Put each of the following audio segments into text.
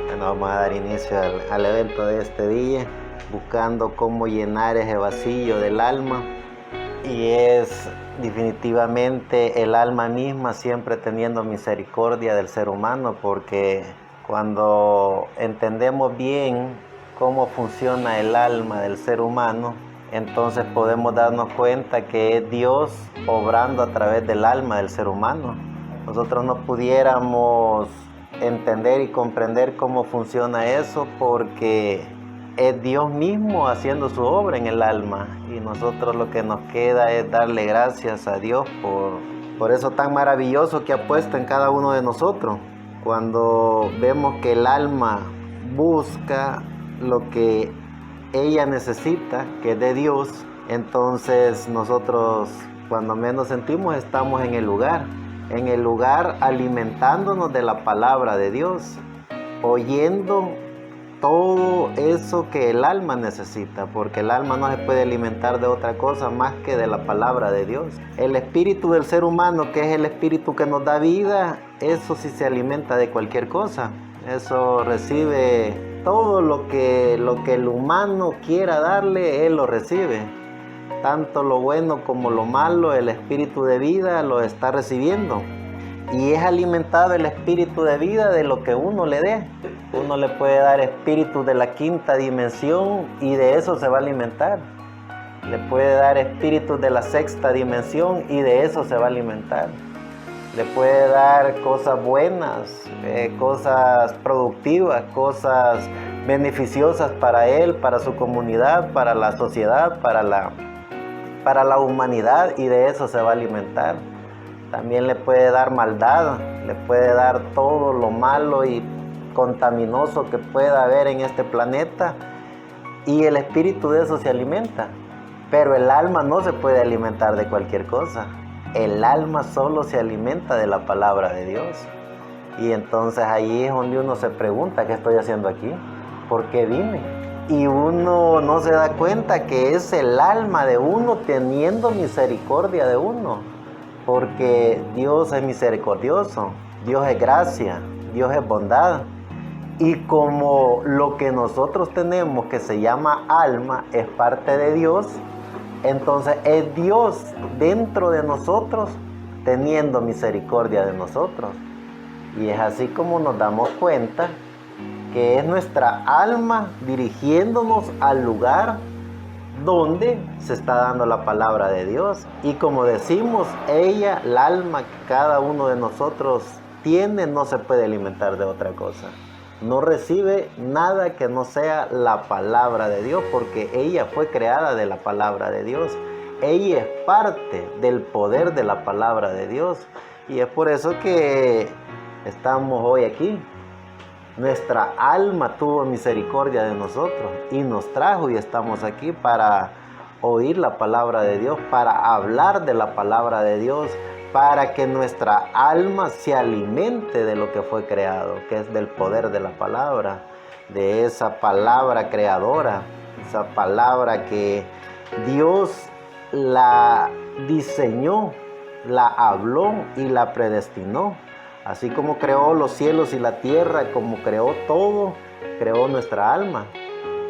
Bueno, vamos a dar inicio al evento de este día, buscando cómo llenar ese vacío del alma. Y es definitivamente el alma misma siempre teniendo misericordia del ser humano, porque cuando entendemos bien cómo funciona el alma del ser humano, entonces podemos darnos cuenta que es Dios obrando a través del alma del ser humano. Nosotros no pudiéramos entender y comprender cómo funciona eso porque es Dios mismo haciendo su obra en el alma, y nosotros lo que nos queda es darle gracias a Dios por eso tan maravilloso que ha puesto en cada uno de nosotros. Cuando vemos que el alma busca lo que ella necesita, que es de Dios, entonces nosotros cuando menos sentimos estamos en el lugar alimentándonos de la palabra de Dios, oyendo todo eso que el alma necesita, porque el alma no se puede alimentar de otra cosa más que de la palabra de Dios. El espíritu del ser humano, que es el espíritu que nos da vida, eso sí se alimenta de cualquier cosa. Eso recibe todo lo que el humano quiera darle, él lo recibe. Tanto lo bueno como lo malo, el espíritu de vida lo está recibiendo. Y es alimentado el espíritu de vida de lo que uno le dé. Uno le puede dar espíritu de la quinta dimensión y de eso se va a alimentar. Le puede dar espíritu de la sexta dimensión y de eso se va a alimentar. Le puede dar cosas buenas, cosas productivas, cosas beneficiosas para él, para su comunidad, para la sociedad, para la humanidad, y de eso se va a alimentar. También le puede dar maldad, le puede dar todo lo malo y contaminoso que pueda haber en este planeta, y el espíritu de eso se alimenta. Pero el alma no se puede alimentar de cualquier cosa. El alma solo se alimenta de la palabra de Dios. Y entonces ahí es donde uno se pregunta, ¿qué estoy haciendo aquí? ¿Por qué vine? Y uno no se da cuenta que es el alma de uno teniendo misericordia de uno, porque Dios es misericordioso, Dios es gracia, Dios es bondad. Y como lo que nosotros tenemos, que se llama alma, es parte de Dios, entonces es Dios dentro de nosotros teniendo misericordia de nosotros. Y es así como nos damos cuenta que es nuestra alma dirigiéndonos al lugar donde se está dando la palabra de Dios. Y como decimos, ella, el alma que cada uno de nosotros tiene, no se puede alimentar de otra cosa. No recibe nada que no sea la palabra de Dios, porque ella fue creada de la palabra de Dios. Ella es parte del poder de la palabra de Dios. Y es por eso que estamos hoy aquí. Nuestra alma tuvo misericordia de nosotros y nos trajo, y estamos aquí para oír la palabra de Dios, para hablar de la palabra de Dios, para que nuestra alma se alimente de lo que fue creado, que es del poder de la palabra, de esa palabra creadora, esa palabra que Dios la diseñó, la habló y la predestinó. Así como creó los cielos y la tierra, como creó todo, creó nuestra alma.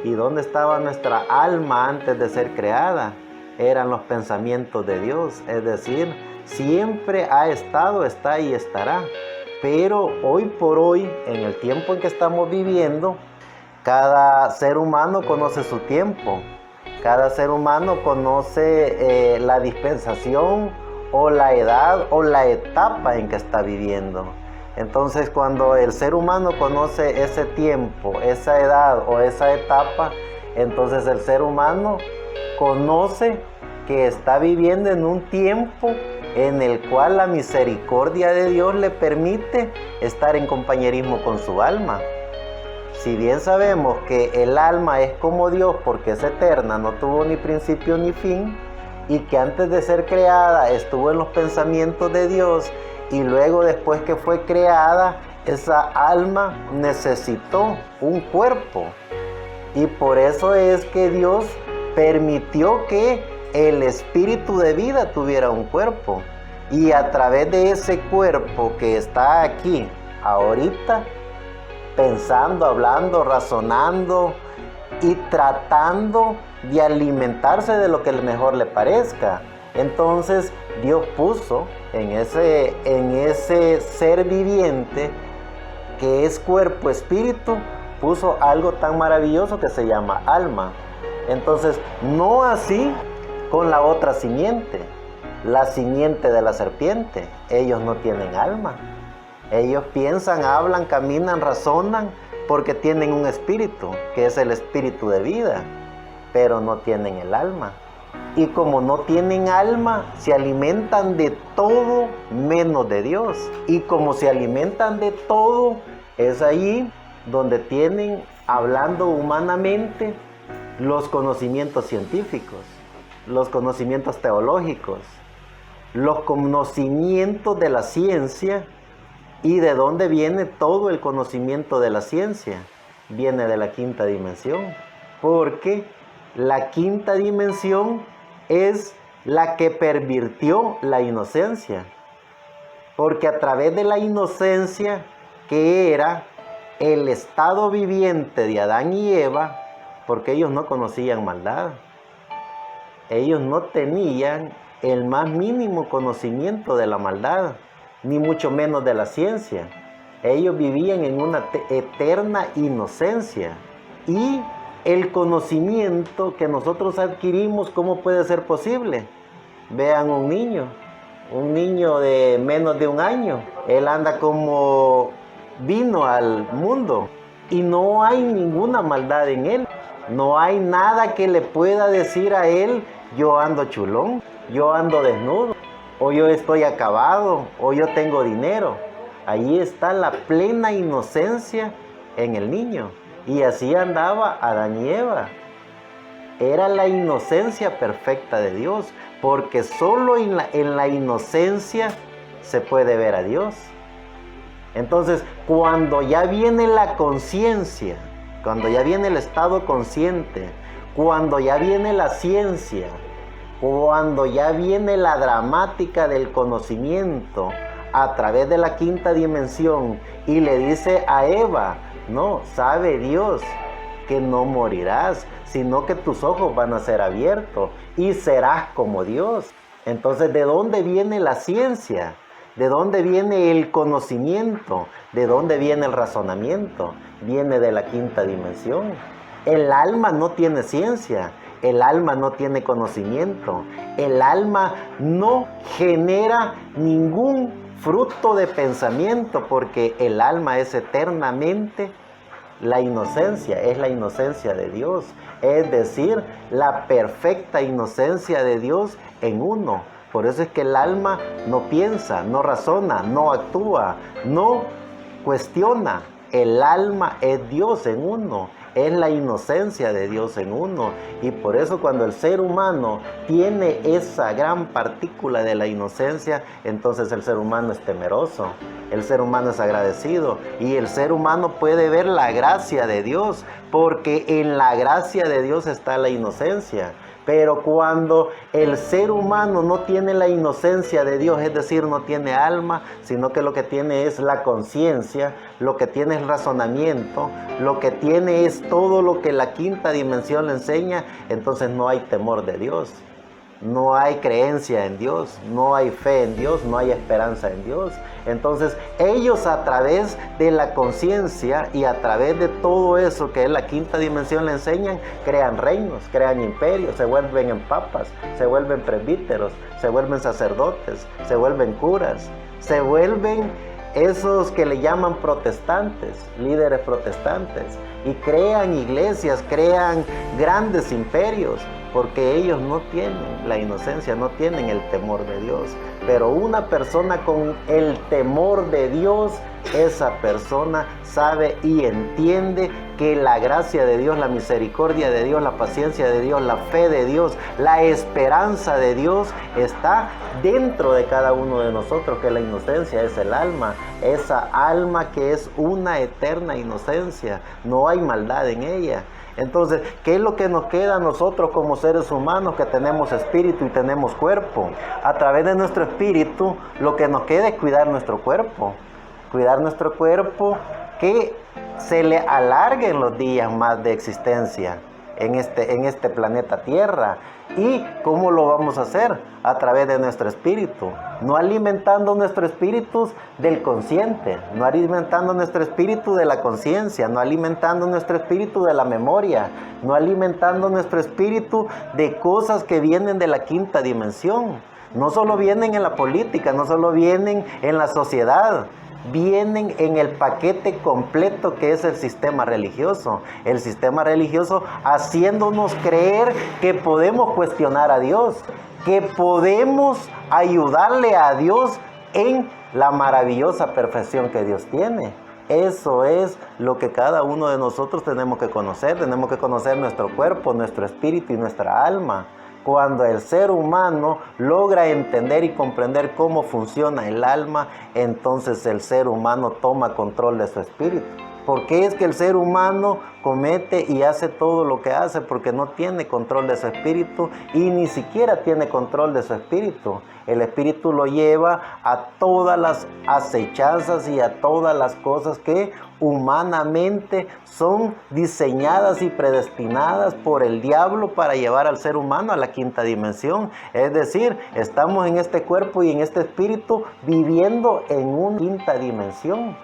¿Y dónde estaba nuestra alma antes de ser creada? Eran los pensamientos de Dios, es decir, siempre ha estado, está y estará. Pero hoy por hoy, en el tiempo en que estamos viviendo, cada ser humano conoce su tiempo. Cada ser humano conoce la dispensación o la edad o la etapa en que está viviendo. Entonces, cuando el ser humano conoce ese tiempo, esa edad o esa etapa, entonces el ser humano conoce que está viviendo en un tiempo en el cual la misericordia de Dios le permite estar en compañerismo con su alma. Si bien sabemos que el alma es como Dios porque es eterna, no tuvo ni principio ni fin, y que antes de ser creada estuvo en los pensamientos de Dios, y luego después que fue creada, esa alma necesitó un cuerpo. Y por eso es que Dios permitió que el espíritu de vida tuviera un cuerpo. Y a través de ese cuerpo que está aquí ahorita, pensando, hablando, razonando y tratando de alimentarse de lo que mejor le parezca. Entonces Dios puso en ese ser viviente que es cuerpo, espíritu, puso algo tan maravilloso que se llama alma. Entonces, no así con la otra simiente, la simiente de la serpiente. Ellos no tienen alma. Ellos piensan, hablan, caminan, razonan, porque tienen un espíritu, que es el espíritu de vida, pero no tienen el alma. Y como no tienen alma, se alimentan de todo menos de Dios. Y como se alimentan de todo, es ahí donde tienen, hablando humanamente, los conocimientos científicos, los conocimientos teológicos, los conocimientos de la ciencia. ¿Y de dónde viene todo el conocimiento de la ciencia? Viene de la quinta dimensión, porque la quinta dimensión es la que pervirtió la inocencia, porque a través de la inocencia, que era el estado viviente de Adán y Eva, porque ellos no conocían maldad, ellos no tenían el más mínimo conocimiento de la maldad, ni mucho menos de la ciencia. Ellos vivían en una eterna inocencia. Y el conocimiento que nosotros adquirimos, ¿cómo puede ser posible? Vean un niño de menos de 1 año. Él anda como vino al mundo y no hay ninguna maldad en él. No hay nada que le pueda decir a él: yo ando chulón, yo ando desnudo, o yo estoy acabado, o yo tengo dinero. Ahí está la plena inocencia en el niño. Y así andaba Adán y Eva. Era la inocencia perfecta de Dios, porque solo en la inocencia se puede ver a Dios. Entonces, cuando ya viene la conciencia, cuando ya viene el estado consciente, cuando ya viene la ciencia, cuando ya viene la dramática del conocimiento a través de la quinta dimensión, y le dice a Eva: no, sabe Dios que no morirás, sino que tus ojos van a ser abiertos y serás como Dios. Entonces, ¿de dónde viene la ciencia? ¿De dónde viene el conocimiento? ¿De dónde viene el razonamiento? Viene de la quinta dimensión. El alma no tiene ciencia, el alma no tiene conocimiento, el alma no genera ningún fruto de pensamiento, porque el alma es eternamente la inocencia, es la inocencia de Dios, es decir, la perfecta inocencia de Dios en uno. Por eso es que el alma no piensa, no razona, no actúa, no cuestiona. El alma es Dios en uno, es la inocencia de Dios en uno. Y por eso cuando el ser humano tiene esa gran partícula de la inocencia, entonces el ser humano es temeroso, el ser humano es agradecido, y el ser humano puede ver la gracia de Dios, porque en la gracia de Dios está la inocencia. Pero cuando el ser humano no tiene la inocencia de Dios, es decir, no tiene alma, sino que lo que tiene es la conciencia, lo que tiene es razonamiento, lo que tiene es todo lo que la quinta dimensión le enseña, entonces no hay temor de Dios, no hay creencia en Dios, no hay fe en Dios, no hay esperanza en Dios. Entonces ellos, a través de la conciencia y a través de todo eso que es la quinta dimensión le enseñan, crean reinos, crean imperios, se vuelven en papas, se vuelven presbíteros, se vuelven sacerdotes, se vuelven curas, se vuelven esos que le llaman protestantes, líderes protestantes, y crean iglesias, crean grandes imperios, porque ellos no tienen la inocencia, no tienen el temor de Dios. Pero una persona con el temor de Dios, esa persona sabe y entiende que la gracia de Dios, la misericordia de Dios, la paciencia de Dios, la fe de Dios, la esperanza de Dios está dentro de cada uno de nosotros, que la inocencia es el alma, esa alma que es una eterna inocencia, no hay maldad en ella. Entonces, ¿qué es lo que nos queda a nosotros como seres humanos que tenemos espíritu y tenemos cuerpo? A través de nuestro espíritu, lo que nos queda es cuidar nuestro cuerpo. Cuidar nuestro cuerpo, que se le alarguen los días más de existencia en este planeta Tierra. ¿Y cómo lo vamos a hacer? A través de nuestro espíritu, no alimentando nuestro espíritu del consciente, no alimentando nuestro espíritu de la conciencia, no alimentando nuestro espíritu de la memoria, no alimentando nuestro espíritu de cosas que vienen de la quinta dimensión. No solo vienen en la política, no solo vienen en la sociedad, vienen en el paquete completo que es el sistema religioso. El sistema religioso haciéndonos creer que podemos cuestionar a Dios, que podemos ayudarle a Dios en la maravillosa perfección que Dios tiene. Eso es lo que cada uno de nosotros tenemos que conocer. Tenemos que conocer nuestro cuerpo, nuestro espíritu y nuestra alma. Cuando el ser humano logra entender y comprender cómo funciona el alma, entonces el ser humano toma control de su espíritu. ¿Por qué es que el ser humano comete y hace todo lo que hace? Porque no tiene control de su espíritu y ni siquiera tiene control de su espíritu. El espíritu lo lleva a todas las acechanzas y a todas las cosas que humanamente son diseñadas y predestinadas por el diablo para llevar al ser humano a la quinta dimensión. Es decir, estamos en este cuerpo y en este espíritu viviendo en una quinta dimensión.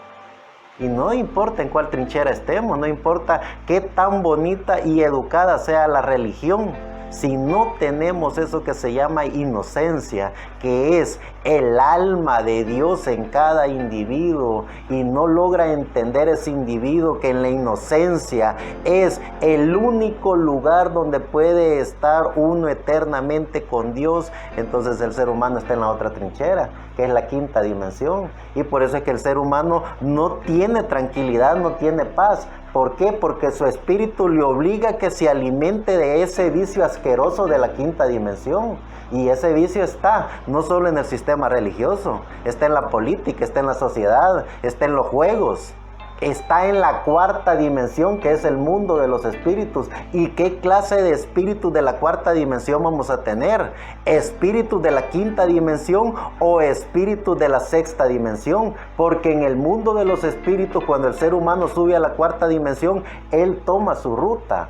Y no importa en cuál trinchera estemos, no importa qué tan bonita y educada sea la religión, si no tenemos eso que se llama inocencia, que es el alma de Dios en cada individuo, y no logra entender ese individuo que en la inocencia es el único lugar donde puede estar uno eternamente con Dios, entonces el ser humano está en la otra trinchera, que es la quinta dimensión. Y por eso es que el ser humano no tiene tranquilidad, no tiene paz. ¿Por qué? Porque su espíritu le obliga a que se alimente de ese vicio asqueroso de la quinta dimensión. Y ese vicio está no solo en el sistema religioso, está en la política, está en la sociedad, está en los juegos. Está en la cuarta dimensión, que es el mundo de los espíritus. ¿Y qué clase de espíritus de la cuarta dimensión vamos a tener? ¿Espíritus de la quinta dimensión o espíritus de la sexta dimensión? Porque en el mundo de los espíritus, cuando el ser humano sube a la cuarta dimensión, él toma su ruta.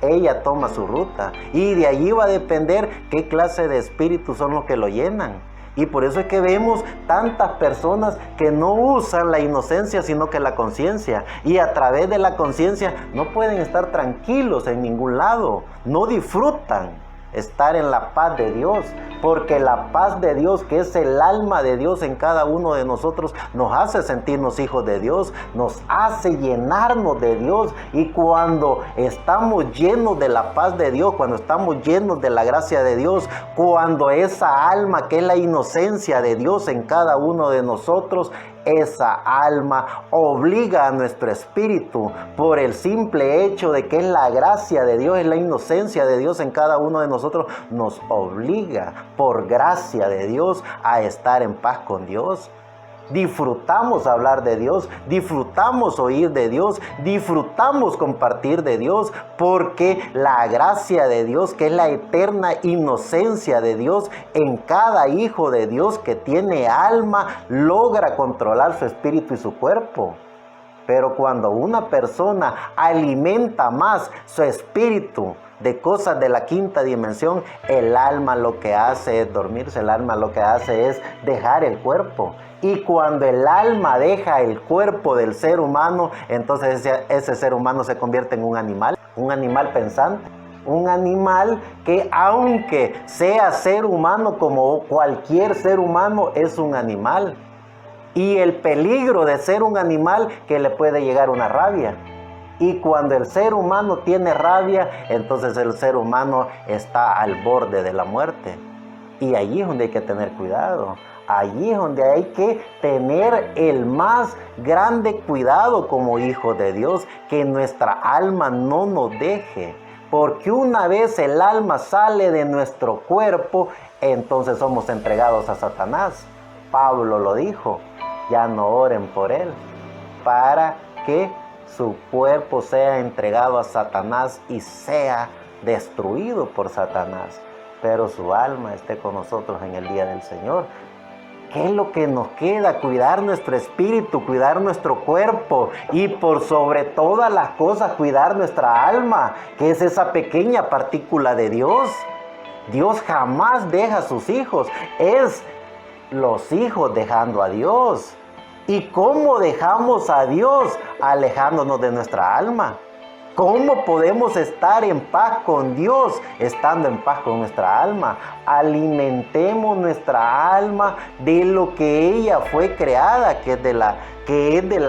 Ella toma su ruta. Y de allí va a depender qué clase de espíritus son los que lo llenan. Y por eso es que vemos tantas personas que no usan la inocencia, sino que la conciencia. Y a través de la conciencia no pueden estar tranquilos en ningún lado. No disfrutan estar en la paz de Dios. Porque la paz de Dios, que es el alma de Dios en cada uno de nosotros, nos hace sentirnos hijos de Dios, nos hace llenarnos de Dios. Y cuando estamos llenos de la paz de Dios, cuando estamos llenos de la gracia de Dios, cuando esa alma que es la inocencia de Dios en cada uno de nosotros, esa alma obliga a nuestro espíritu, por el simple hecho de que es la gracia de Dios, es la inocencia de Dios en cada uno de nosotros, nos obliga por gracia de Dios a estar en paz con Dios. Disfrutamos hablar de Dios, disfrutamos oír de Dios, disfrutamos compartir de Dios, porque la gracia de Dios, que es la eterna inocencia de Dios en cada hijo de Dios que tiene alma, logra controlar su espíritu y su cuerpo. Pero cuando una persona alimenta más su espíritu de cosas de la quinta dimensión, el alma lo que hace es dormirse, el alma lo que hace es dejar el cuerpo. Y cuando el alma deja el cuerpo del ser humano, entonces ese ser humano se convierte en un animal pensante. Un animal que, aunque sea ser humano como cualquier ser humano, es un animal. Y el peligro de ser un animal, que le puede llegar una rabia. Y cuando el ser humano tiene rabia, entonces el ser humano está al borde de la muerte. Y allí es donde hay que tener cuidado. Allí es donde hay que tener el más grande cuidado como hijos de Dios, que nuestra alma no nos deje. Porque una vez el alma sale de nuestro cuerpo, entonces somos entregados a Satanás. Pablo lo dijo, ya no oren por él, para que su cuerpo sea entregado a Satanás y sea destruido por Satanás, pero su alma esté con nosotros en el día del Señor. ¿qué es lo que nos queda? Cuidar nuestro espíritu, cuidar nuestro cuerpo y por sobre todas las cosas cuidar nuestra alma, que es esa pequeña partícula de Dios. Dios jamás deja a sus hijos, es los hijos dejando a Dios. ¿Y cómo dejamos a Dios? Alejándonos de nuestra alma. ¿Cómo podemos estar en paz con Dios estando en paz con nuestra alma? Alimentemos nuestra alma de lo que ella fue creada, que es de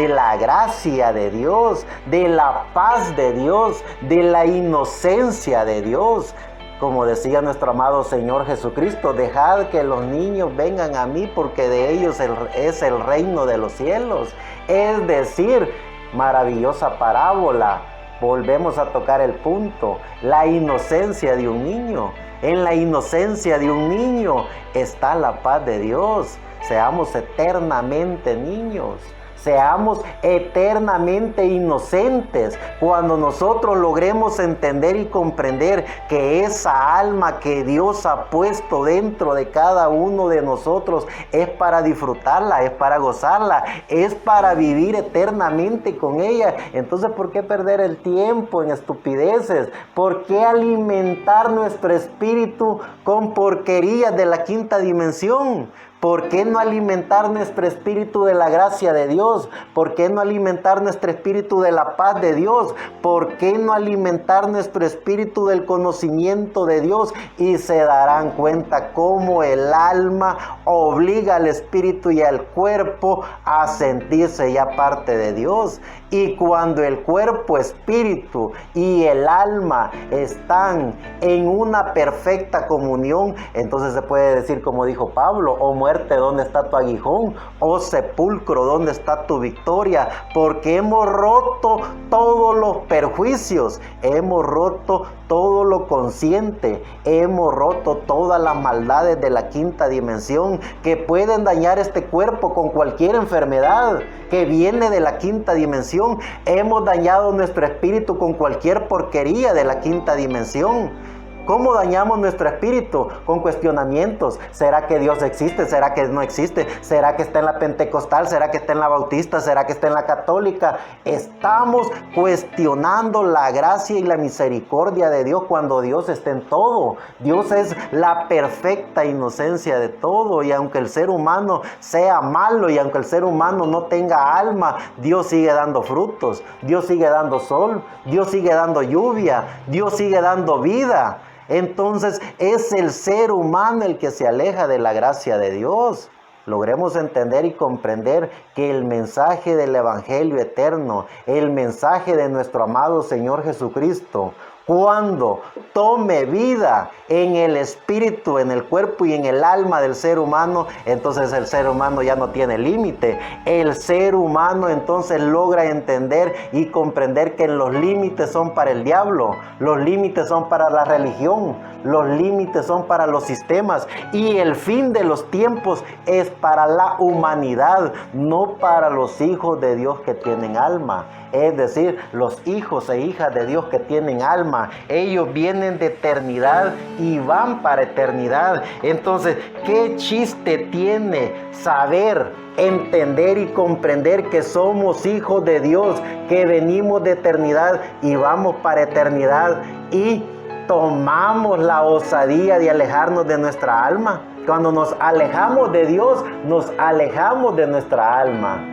la gracia de Dios, de la paz de Dios, de la inocencia de Dios. Como decía nuestro amado Señor Jesucristo, dejad que los niños vengan a mí porque de ellos es el reino de los cielos. Es decir, maravillosa parábola, volvemos a tocar el punto, la inocencia de un niño. En la inocencia de un niño está la paz de Dios. Seamos eternamente niños. Seamos eternamente inocentes cuando nosotros logremos entender y comprender que esa alma que Dios ha puesto dentro de cada uno de nosotros es para disfrutarla, es para gozarla, es para vivir eternamente con ella. Entonces, ¿por qué perder el tiempo en estupideces? ¿Por qué alimentar nuestro espíritu con porquerías de la quinta dimensión? ¿Por qué no alimentar nuestro espíritu de la gracia de Dios? ¿Por qué no alimentar nuestro espíritu de la paz de Dios? ¿Por qué no alimentar nuestro espíritu del conocimiento de Dios? Y se darán cuenta cómo el alma obliga al espíritu y al cuerpo a sentirse ya parte de Dios. Y cuando el cuerpo, espíritu y el alma están en una perfecta comunión, entonces se puede decir, como dijo Pablo: oh muerte, ¿dónde está tu aguijón? Oh sepulcro, ¿dónde está tu victoria? Porque hemos roto todos los perjuicios, hemos roto todo lo consciente, hemos roto todas las maldades de la quinta dimensión que pueden dañar este cuerpo con cualquier enfermedad que viene de la quinta dimensión. Hemos dañado nuestro espíritu con cualquier porquería de la quinta dimensión. ¿Cómo dañamos nuestro espíritu? Con cuestionamientos. ¿Será que Dios existe? ¿Será que no existe? ¿Será que está en la pentecostal? ¿Será que está en la bautista? ¿Será que está en la católica? Estamos cuestionando la gracia y la misericordia de Dios cuando Dios está en todo. Dios es la perfecta inocencia de todo, y aunque el ser humano sea malo y aunque el ser humano no tenga alma, Dios sigue dando frutos, Dios sigue dando sol, Dios sigue dando lluvia, Dios sigue dando vida. Entonces es el ser humano el que se aleja de la gracia de Dios. Logremos entender y comprender que el mensaje del Evangelio eterno, el mensaje de nuestro amado Señor Jesucristo, cuando tome vida en el espíritu, en el cuerpo y en el alma del ser humano, entonces el ser humano ya no tiene límite. El ser humano entonces logra entender y comprender que los límites son para el diablo, los límites son para la religión, los límites son para los sistemas, y el fin de los tiempos es para la humanidad, no para los hijos de Dios que tienen alma. Es decir, los hijos e hijas de Dios que tienen alma, ellos vienen de eternidad y van para eternidad. Entonces, ¿qué chiste tiene saber, entender y comprender que somos hijos de Dios, que venimos de eternidad y vamos para eternidad, y tomamos la osadía de alejarnos de nuestra alma? Cuando nos alejamos de Dios, nos alejamos de nuestra alma,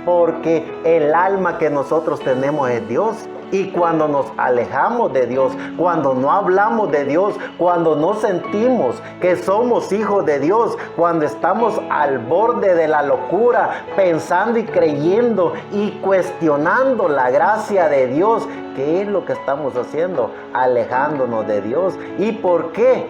porque el alma que nosotros tenemos es Dios. Y cuando nos alejamos de Dios, cuando no hablamos de Dios, cuando no sentimos que somos hijos de Dios, cuando estamos al borde de la locura, pensando y creyendo y cuestionando la gracia de Dios, ¿qué es lo que estamos haciendo? Alejándonos de Dios. ¿Y por qué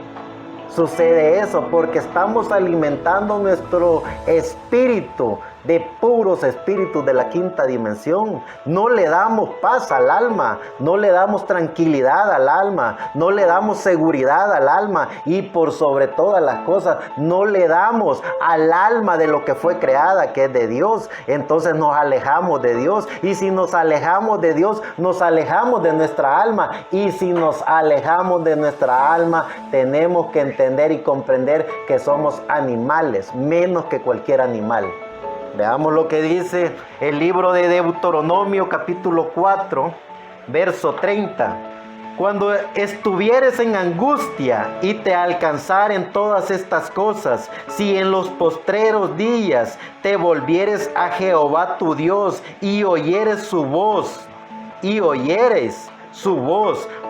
sucede eso? Porque estamos alimentando nuestro espíritu de puros espíritus de la quinta dimensión. No le damos paz al alma, no le damos tranquilidad al alma, no le damos seguridad al alma y por sobre todas las cosas no le damos al alma de lo que fue creada, que es de Dios. Entonces nos alejamos de Dios, y si nos alejamos de Dios, nos alejamos de nuestra alma, y si nos alejamos de nuestra alma, tenemos que entender y comprender que somos animales, menos que cualquier animal. Veamos lo que dice el libro de Deuteronomio capítulo 4, verso 30. Cuando estuvieres en angustia y te alcanzaren todas estas cosas, si en los postreros días te volvieres a Jehová tu Dios y oyeres su voz,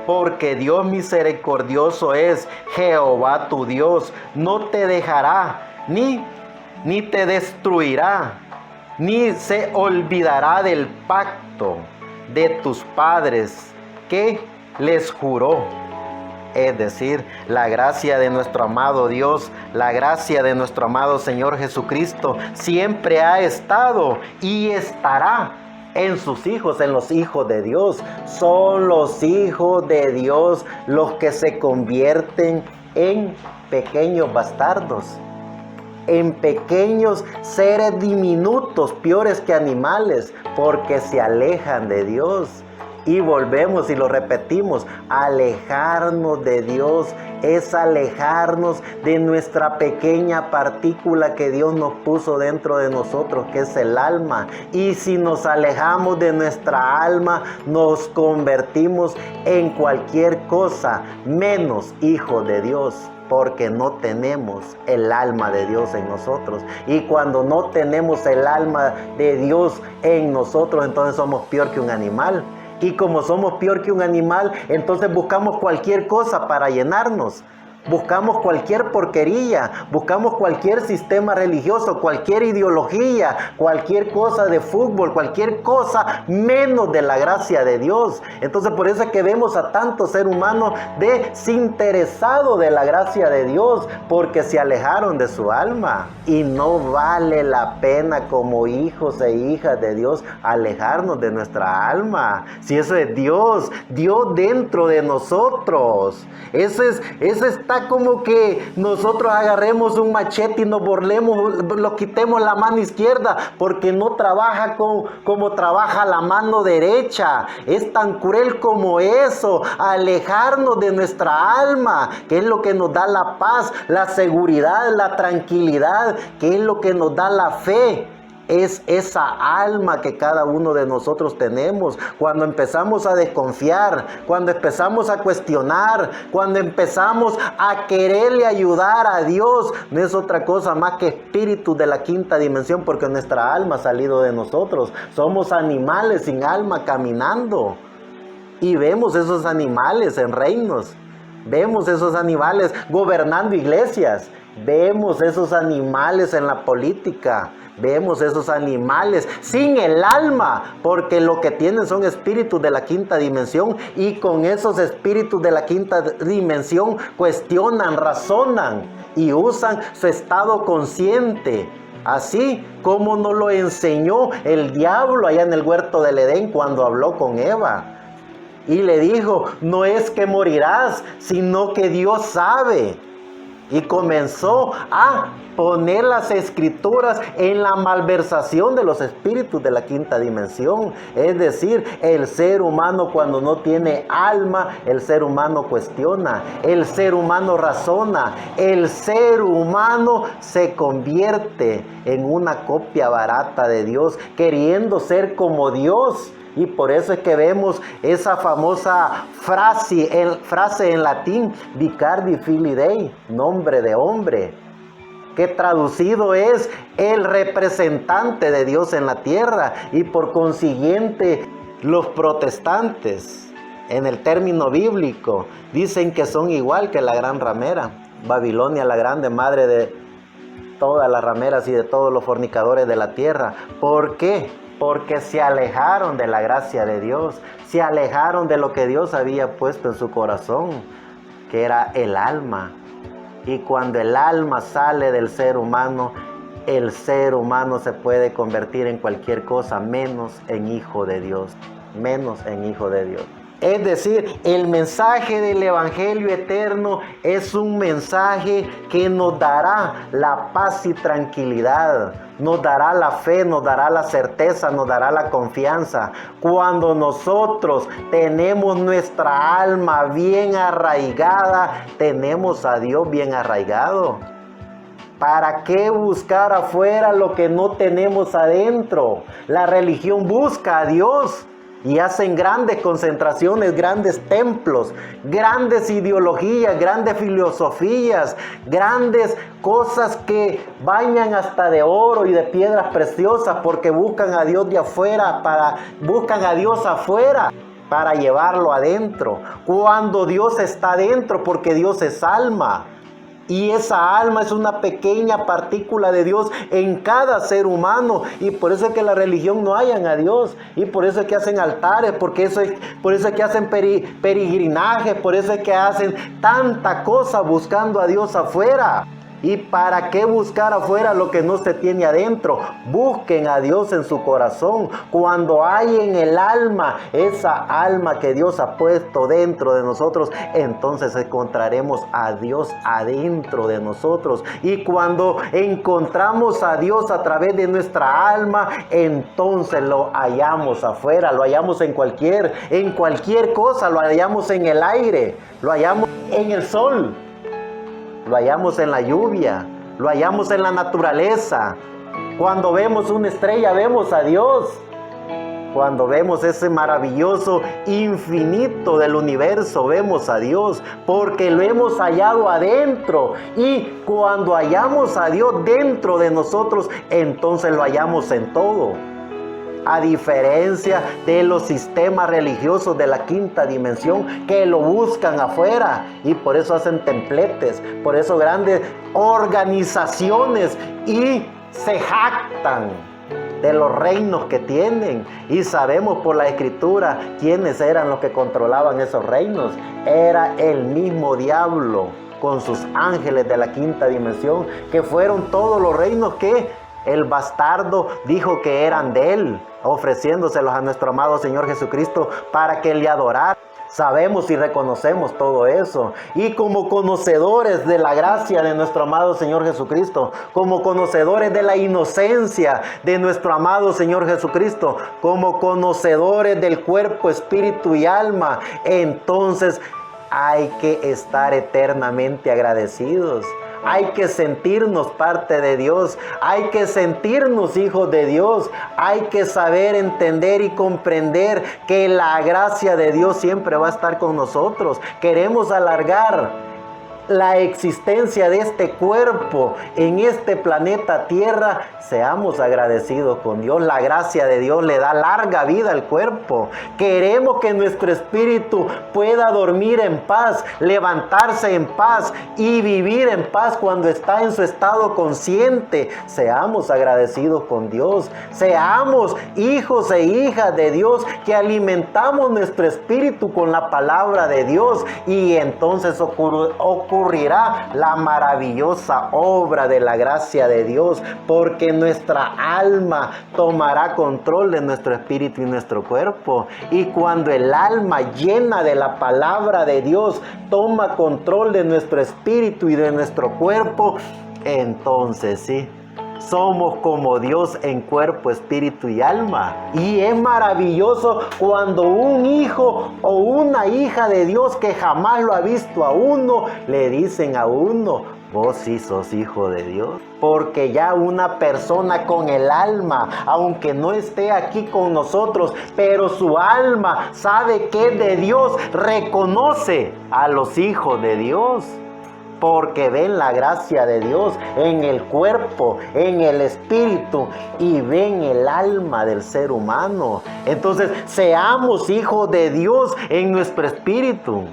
porque Dios misericordioso es Jehová tu Dios, no te dejará, ni te destruirá, ni se olvidará del pacto de tus padres que les juró. Es decir, la gracia de nuestro amado Dios, la gracia de nuestro amado Señor Jesucristo siempre ha estado y estará en sus hijos, en los hijos de Dios. Son los hijos de Dios los que se convierten en pequeños bastardos, en pequeños seres diminutos, peores que animales, porque se alejan de Dios. Y volvemos y lo repetimos, alejarnos de Dios es alejarnos de nuestra pequeña partícula que Dios nos puso dentro de nosotros, que es el alma. Y si nos alejamos de nuestra alma, nos convertimos en cualquier cosa menos hijos de Dios, porque no tenemos el alma de Dios en nosotros. Y cuando no tenemos el alma de Dios en nosotros, entonces somos peor que un animal. Y como somos peor que un animal, entonces buscamos cualquier cosa para llenarnos. Buscamos cualquier porquería, buscamos cualquier sistema religioso, cualquier ideología, cualquier cosa de fútbol, cualquier cosa menos de la gracia de Dios. Entonces por eso es que vemos a tanto ser humano desinteresado de la gracia de Dios, porque se alejaron de su alma. Y no vale la pena como hijos e hijas de Dios alejarnos de nuestra alma. Si eso es Dios, Dios dentro de nosotros. Eso está como que nosotros agarremos un machete y nos lo quitemos la mano izquierda, porque no trabaja como trabaja la mano derecha. Es tan cruel como eso, alejarnos de nuestra alma, que es lo que nos da la paz, la seguridad, la tranquilidad, que es lo que nos da la fe. Es esa alma que cada uno de nosotros tenemos. Cuando empezamos a desconfiar, cuando empezamos a cuestionar, cuando empezamos a quererle ayudar a Dios, no es otra cosa más que espíritus de la quinta dimensión, porque nuestra alma ha salido de nosotros. Somos animales sin alma caminando. Y vemos esos animales en reinos. Vemos esos animales gobernando iglesias. Vemos esos animales en la política. Vemos esos animales sin el alma, porque lo que tienen son espíritus de la quinta dimensión, y con esos espíritus de la quinta dimensión cuestionan, razonan y usan su estado consciente, así como nos lo enseñó el diablo allá en el huerto del Edén cuando habló con Eva. Y le dijo, no es que morirás, sino que Dios sabe. Y comenzó a poner las escrituras en la malversación de los espíritus de la quinta dimensión. Es decir, el ser humano cuando no tiene alma, el ser humano cuestiona, el ser humano razona, el ser humano se convierte en una copia barata de Dios, queriendo ser como Dios. Y por eso es que vemos esa famosa frase en latín, Vicardi Filii Dei, nombre de hombre, que traducido es el representante de Dios en la tierra. Y por consiguiente, los protestantes, en el término bíblico, dicen que son igual que la gran ramera, Babilonia la grande, madre de todas las rameras y de todos los fornicadores de la tierra. ¿Por qué? Porque se alejaron de la gracia de Dios, se alejaron de lo que Dios había puesto en su corazón, que era el alma. Y cuando el alma sale del ser humano, el ser humano se puede convertir en cualquier cosa menos en hijo de Dios. Menos en hijo de Dios. Es decir, el mensaje del Evangelio eterno es un mensaje que nos dará la paz y tranquilidad, nos dará la fe, nos dará la certeza, nos dará la confianza. Cuando nosotros tenemos nuestra alma bien arraigada, tenemos a Dios bien arraigado. ¿Para qué buscar afuera lo que no tenemos adentro? La religión busca a Dios. Y hacen grandes concentraciones, grandes templos, grandes ideologías, grandes filosofías, grandes cosas que bañan hasta de oro y de piedras preciosas porque buscan a Dios de afuera, buscan a Dios afuera para llevarlo adentro. Cuando Dios está adentro, porque Dios es alma. Y esa alma es una pequeña partícula de Dios en cada ser humano. Y por eso es que la religión no hallan a Dios. Y por eso es que hacen altares, por eso es que hacen peregrinajes, por eso es que hacen tanta cosa buscando a Dios afuera. ¿Y para qué buscar afuera lo que no se tiene adentro? Busquen a Dios en su corazón. Cuando hay en el alma, esa alma que Dios ha puesto dentro de nosotros, entonces encontraremos a Dios adentro de nosotros. Y cuando encontramos a Dios a través de nuestra alma, entonces lo hallamos afuera, lo hallamos en cualquier cosa, lo hallamos en el aire, lo hallamos en el sol. Lo hallamos en la lluvia, lo hallamos en la naturaleza. Cuando vemos una estrella, vemos a Dios. Cuando vemos ese maravilloso infinito del universo, vemos a Dios, porque lo hemos hallado adentro. Y cuando hallamos a Dios dentro de nosotros, entonces lo hallamos en todo. A diferencia de los sistemas religiosos de la quinta dimensión que lo buscan afuera y por eso hacen templetes, por eso grandes organizaciones y se jactan de los reinos que tienen. Y sabemos por la escritura quiénes eran los que controlaban esos reinos. Era el mismo diablo con sus ángeles de la quinta dimensión, que fueron todos los reinos que el bastardo dijo que eran de él, ofreciéndoselos a nuestro amado Señor Jesucristo para que le adorara. Sabemos y reconocemos todo eso. Y como conocedores de la gracia de nuestro amado Señor Jesucristo, como conocedores de la inocencia de nuestro amado Señor Jesucristo, como conocedores del cuerpo, espíritu y alma, entonces hay que estar eternamente agradecidos. Hay que sentirnos parte de Dios, hay que sentirnos hijos de Dios, hay que saber entender y comprender que la gracia de Dios siempre va a estar con nosotros. Queremos alargar la existencia de este cuerpo en este planeta Tierra, seamos agradecidos con Dios. La gracia de Dios le da larga vida al cuerpo. Queremos que nuestro espíritu pueda dormir en paz, levantarse en paz y vivir en paz cuando está en su estado consciente. Seamos agradecidos con Dios. Seamos hijos e hijas de Dios que alimentamos nuestro espíritu con la palabra de Dios, y entonces ocurrirá la maravillosa obra de la gracia de Dios, porque nuestra alma tomará control de nuestro espíritu y nuestro cuerpo. Y cuando el alma llena de la palabra de Dios toma control de nuestro espíritu y de nuestro cuerpo, entonces sí, somos como Dios en cuerpo, espíritu y alma. Y es maravilloso cuando un hijo o una hija de Dios que jamás lo ha visto a uno, le dicen a uno: vos sí sos hijo de Dios. Porque ya una persona con el alma, aunque no esté aquí con nosotros, pero su alma sabe que es de Dios, reconoce a los hijos de Dios. Porque ven la gracia de Dios en el cuerpo, en el espíritu, y ven el alma del ser humano. Entonces, seamos hijos de Dios en nuestro espíritu.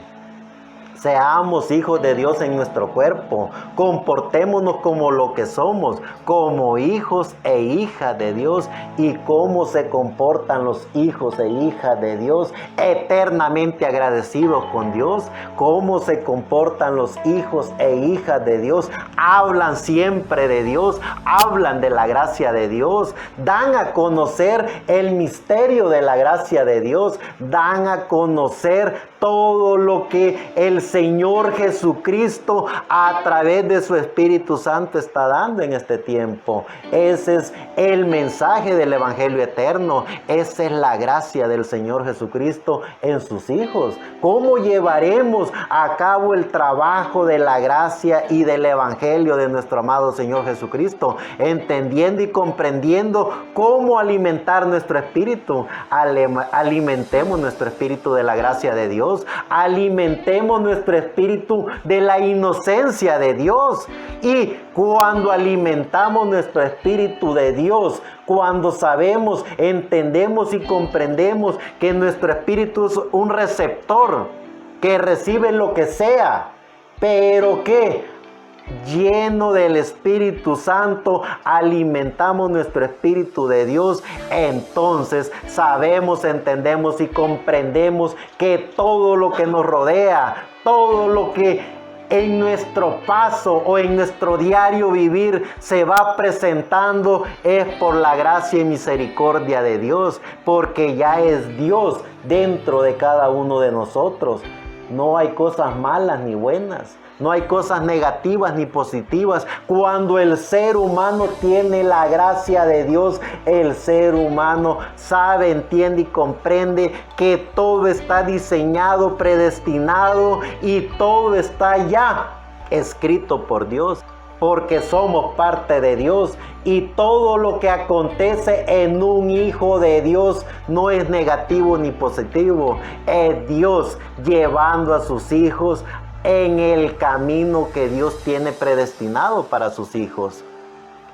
Seamos hijos de Dios en nuestro cuerpo. Comportémonos como lo que somos, como hijos e hijas de Dios. ¿Y cómo se comportan los hijos e hijas de Dios? Eternamente agradecidos con Dios. ¿Cómo se comportan los hijos e hijas de Dios? Hablan siempre de Dios, hablan de la gracia de Dios, dan a conocer el misterio de la gracia de Dios, dan a conocer todo lo que el Señor Jesucristo a través de su Espíritu Santo está dando en este tiempo. Ese es el mensaje del Evangelio eterno. Esa es la gracia del Señor Jesucristo en sus hijos. ¿Cómo llevaremos a cabo el trabajo de la gracia y del Evangelio de nuestro amado Señor Jesucristo? Entendiendo y comprendiendo cómo alimentar nuestro espíritu. Alimentemos nuestro espíritu de la gracia de Dios. Alimentemos nuestro espíritu de la inocencia de Dios. Y cuando alimentamos nuestro espíritu de Dios, cuando sabemos, entendemos y comprendemos que nuestro espíritu es un receptor que recibe lo que sea, pero que lleno del Espíritu Santo, alimentamos nuestro espíritu de Dios, entonces sabemos, entendemos y comprendemos que todo lo que nos rodea, todo lo que en nuestro paso o en nuestro diario vivir se va presentando es por la gracia y misericordia de Dios, porque ya es Dios dentro de cada uno de nosotros. No hay cosas malas ni buenas. No hay cosas negativas ni positivas. Cuando el ser humano tiene la gracia de Dios, el ser humano sabe, entiende y comprende que todo está diseñado, predestinado y todo está ya escrito por Dios. Porque somos parte de Dios y todo lo que acontece en un hijo de Dios no es negativo ni positivo. Es Dios llevando a sus hijos en el camino que Dios tiene predestinado para sus hijos.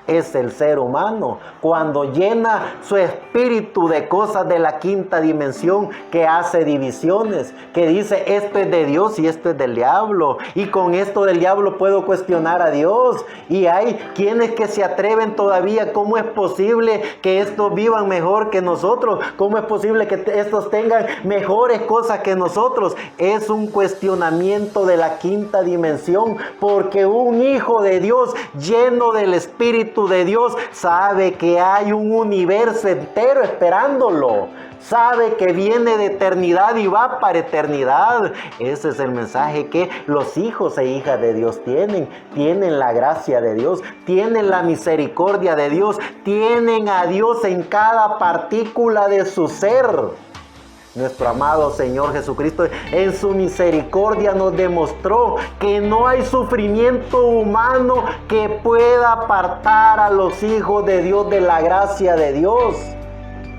Es el ser humano cuando llena su espíritu de cosas de la quinta dimensión, que hace divisiones, que dice esto es de Dios y esto es del diablo, y con esto del diablo puedo cuestionar a Dios. Y hay quienes que se atreven todavía: ¿cómo es posible que estos vivan mejor que nosotros? ¿Cómo es posible que estos tengan mejores cosas que nosotros? Es un cuestionamiento de la quinta dimensión, porque un hijo de Dios lleno del Espíritu de Dios sabe que hay un universo entero esperándolo, sabe que viene de eternidad y va para eternidad. Ese es el mensaje que los hijos e hijas de Dios tienen la gracia de Dios, tienen la misericordia de Dios, tienen a Dios en cada partícula de su ser. Nuestro amado Señor Jesucristo en su misericordia nos demostró que no hay sufrimiento humano que pueda apartar a los hijos de Dios de la gracia de Dios.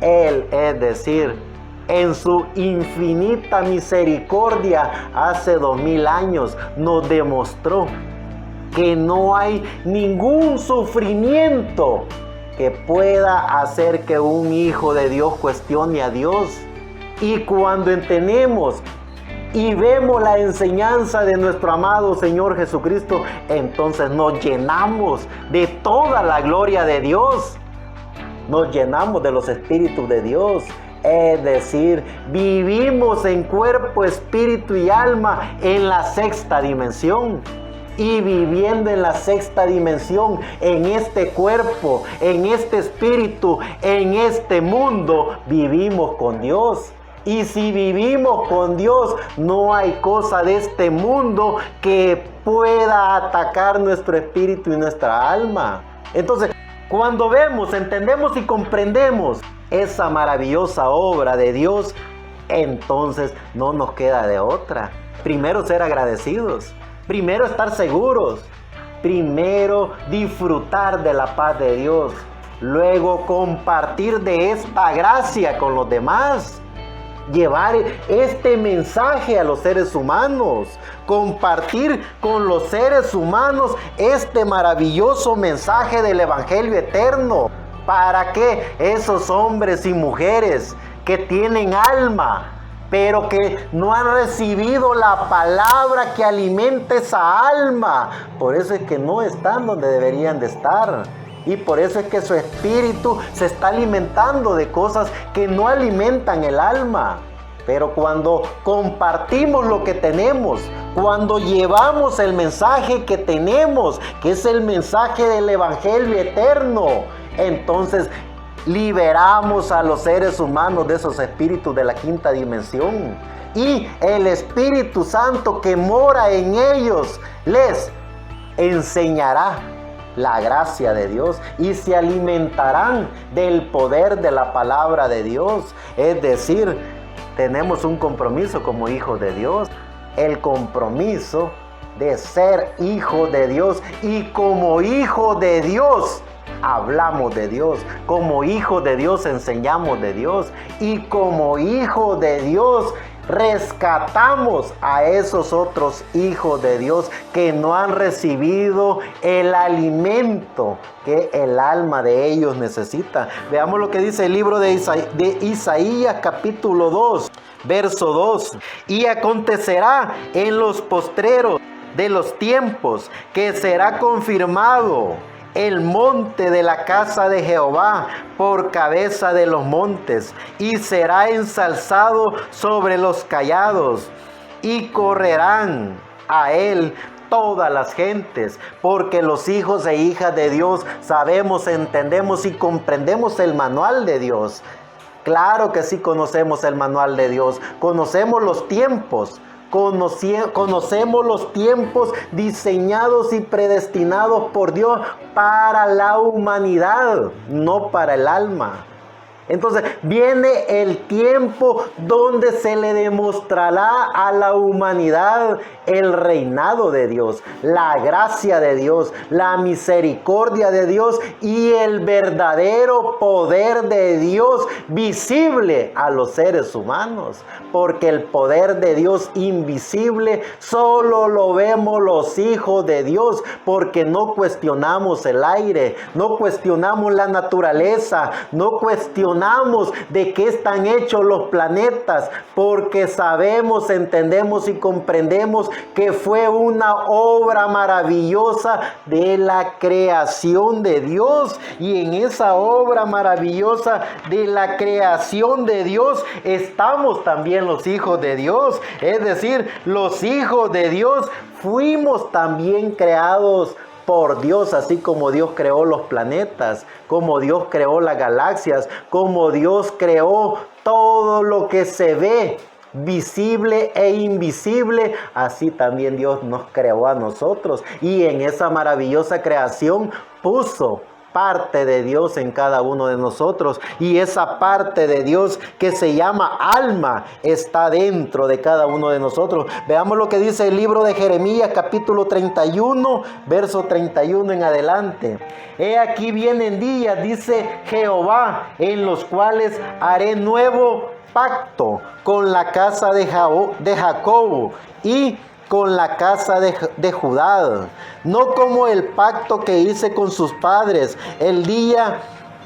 Él, es decir, en su infinita misericordia, hace 2000 años nos demostró que no hay ningún sufrimiento que pueda hacer que un hijo de Dios cuestione a Dios. Y cuando entendemos y vemos la enseñanza de nuestro amado Señor Jesucristo, entonces nos llenamos de toda la gloria de Dios. Nos llenamos de los espíritus de Dios. Es decir, vivimos en cuerpo, espíritu y alma en la sexta dimensión. Y viviendo en la sexta dimensión, en este cuerpo, en este espíritu, en este mundo, vivimos con Dios. Y si vivimos con Dios, no hay cosa de este mundo que pueda atacar nuestro espíritu y nuestra alma. Entonces, cuando vemos, entendemos y comprendemos esa maravillosa obra de Dios, entonces no nos queda de otra. Primero ser agradecidos, primero estar seguros, primero disfrutar de la paz de Dios, luego compartir de esta gracia con los demás. Llevar este mensaje a los seres humanos, compartir con los seres humanos este maravilloso mensaje del Evangelio eterno, para que esos hombres y mujeres que tienen alma, pero que no han recibido la palabra que alimenta esa alma. Por eso es que no están donde deberían de estar. Y por eso es que su espíritu se está alimentando de cosas que no alimentan el alma. Pero cuando compartimos lo que tenemos, cuando llevamos el mensaje que tenemos, que es el mensaje del Evangelio eterno, entonces liberamos a los seres humanos de esos espíritus de la quinta dimensión. Y el Espíritu Santo que mora en ellos les enseñará la gracia de Dios y se alimentarán del poder de la palabra de Dios. Es decir, tenemos un compromiso como hijos de Dios, el compromiso de ser hijo de Dios, y como hijo de Dios hablamos de Dios, como hijo de Dios enseñamos de Dios, y como hijo de Dios rescatamos a esos otros hijos de Dios que no han recibido el alimento que el alma de ellos necesita. Veamos lo que dice el libro de Isaías capítulo 2, verso 2. Y acontecerá en los postreros de los tiempos que será confirmado el monte de la casa de Jehová por cabeza de los montes, y será ensalzado sobre los callados, y correrán a él todas las gentes, porque los hijos e hijas de Dios sabemos, entendemos y comprendemos el manual de Dios. Claro que sí conocemos el manual de Dios, conocemos los tiempos. Conocemos los tiempos diseñados y predestinados por Dios para la humanidad, no para el alma. Entonces viene el tiempo donde se le demostrará a la humanidad el reinado de Dios, la gracia de Dios, la misericordia de Dios y el verdadero poder de Dios visible a los seres humanos. Porque el poder de Dios invisible solo lo vemos los hijos de Dios, porque no cuestionamos el aire, no cuestionamos la naturaleza, no cuestionamos de qué están hechos los planetas, porque sabemos, entendemos y comprendemos que fue una obra maravillosa de la creación de Dios. Y en esa obra maravillosa de la creación de Dios estamos también los hijos de Dios. Es decir, los hijos de Dios fuimos también creados por Dios, así como Dios creó los planetas, como Dios creó las galaxias, como Dios creó todo lo que se ve, visible e invisible. Así también Dios nos creó a nosotros, y en esa maravillosa creación puso parte de Dios en cada uno de nosotros, y esa parte de Dios que se llama alma está dentro de cada uno de nosotros. Veamos lo que dice el libro de Jeremías capítulo 31, verso 31 en adelante. He aquí vienen días, dice Jehová, en los cuales haré nuevo pacto con la casa de Jacob y con la casa de Judá, no como el pacto que hice con sus padres el día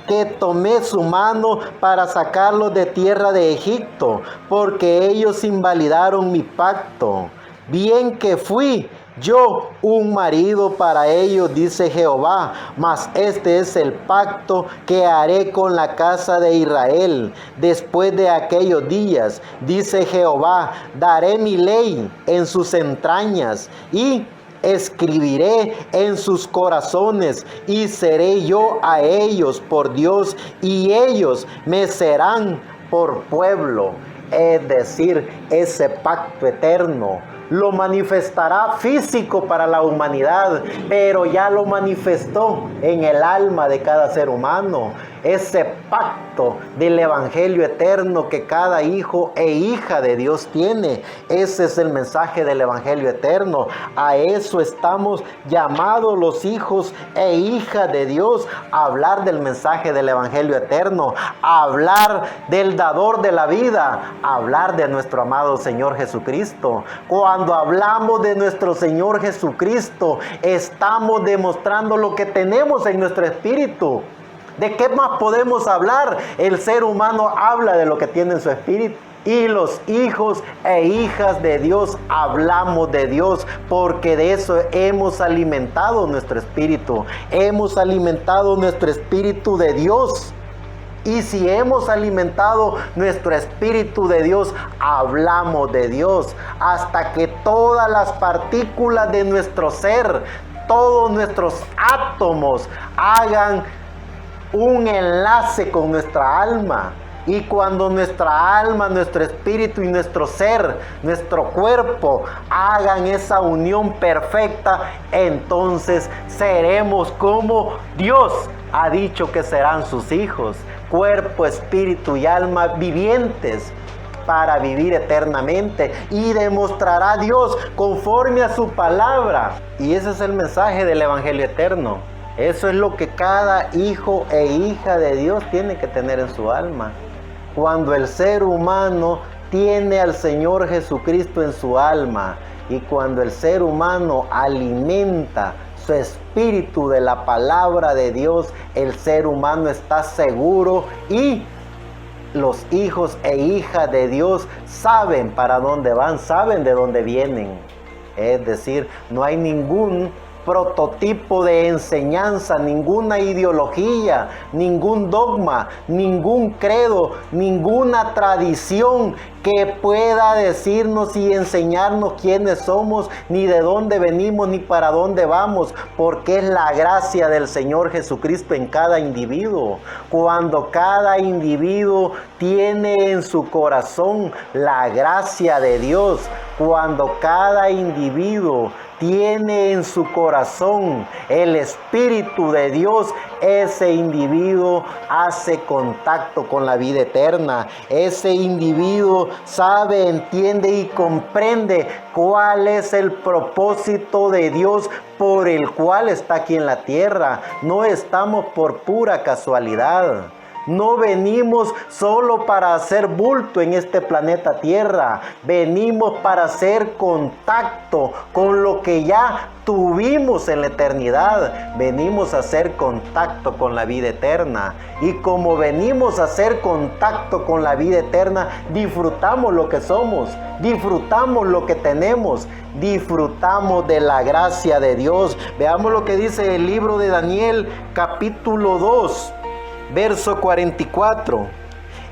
que tomé su mano para sacarlos de tierra de Egipto, porque ellos invalidaron mi pacto. Bien que fui yo un marido para ellos, dice Jehová, mas este es el pacto que haré con la casa de Israel después de aquellos días, dice Jehová. Daré mi ley en sus entrañas y escribiré en sus corazones, y seré yo a ellos por Dios, y ellos me serán por pueblo. Es decir, ese pacto eterno lo manifestará físico para la humanidad, pero ya lo manifestó en el alma de cada ser humano. Ese pacto del evangelio eterno que cada hijo e hija de Dios tiene. Ese es el mensaje del evangelio eterno. A eso estamos llamados los hijos e hijas de Dios, a hablar del mensaje del evangelio eterno, a hablar del dador de la vida, a hablar de nuestro amado Señor Jesucristo. Cuando hablamos de nuestro Señor Jesucristo, estamos demostrando lo que tenemos en nuestro espíritu. ¿De qué más podemos hablar? El ser humano habla de lo que tiene en su espíritu. Y los hijos e hijas de Dios hablamos de Dios, porque de eso hemos alimentado nuestro espíritu. Hemos alimentado nuestro espíritu de Dios. Y si hemos alimentado nuestro espíritu de Dios, hablamos de Dios, hasta que todas las partículas de nuestro ser, todos nuestros átomos, hagan un enlace con nuestra alma. Y cuando nuestra alma, nuestro espíritu y nuestro ser, nuestro cuerpo, hagan esa unión perfecta, entonces seremos como Dios ha dicho que serán sus hijos. Cuerpo, espíritu y alma vivientes para vivir eternamente, y demostrará a Dios conforme a su palabra. Y ese es el mensaje del Evangelio eterno. Eso es lo que cada hijo e hija de Dios tiene que tener en su alma. Cuando el ser humano tiene al Señor Jesucristo en su alma, y cuando el ser humano alimenta su espíritu de la palabra de Dios, el ser humano está seguro, y los hijos e hijas de Dios saben para dónde van, saben de dónde vienen. Es decir, no hay ningún prototipo de enseñanza, ninguna ideología, ningún dogma, ningún credo, ninguna tradición que pueda decirnos y enseñarnos quiénes somos, ni de dónde venimos, ni para dónde vamos, porque es la gracia del Señor Jesucristo en cada individuo. Cuando cada individuo tiene en su corazón la gracia de Dios, cuando cada individuo tiene en su corazón el Espíritu de Dios, ese individuo hace contacto con la vida eterna. Ese individuo sabe, entiende y comprende cuál es el propósito de Dios por el cual está aquí en la tierra. No estamos por pura casualidad. No venimos solo para hacer bulto en este planeta Tierra. Venimos para hacer contacto con lo que ya tuvimos en la eternidad. Venimos a hacer contacto con la vida eterna. Y como venimos a hacer contacto con la vida eterna, disfrutamos lo que somos, disfrutamos lo que tenemos, disfrutamos de la gracia de Dios. Veamos lo que dice el libro de Daniel, capítulo 2. Verso 44.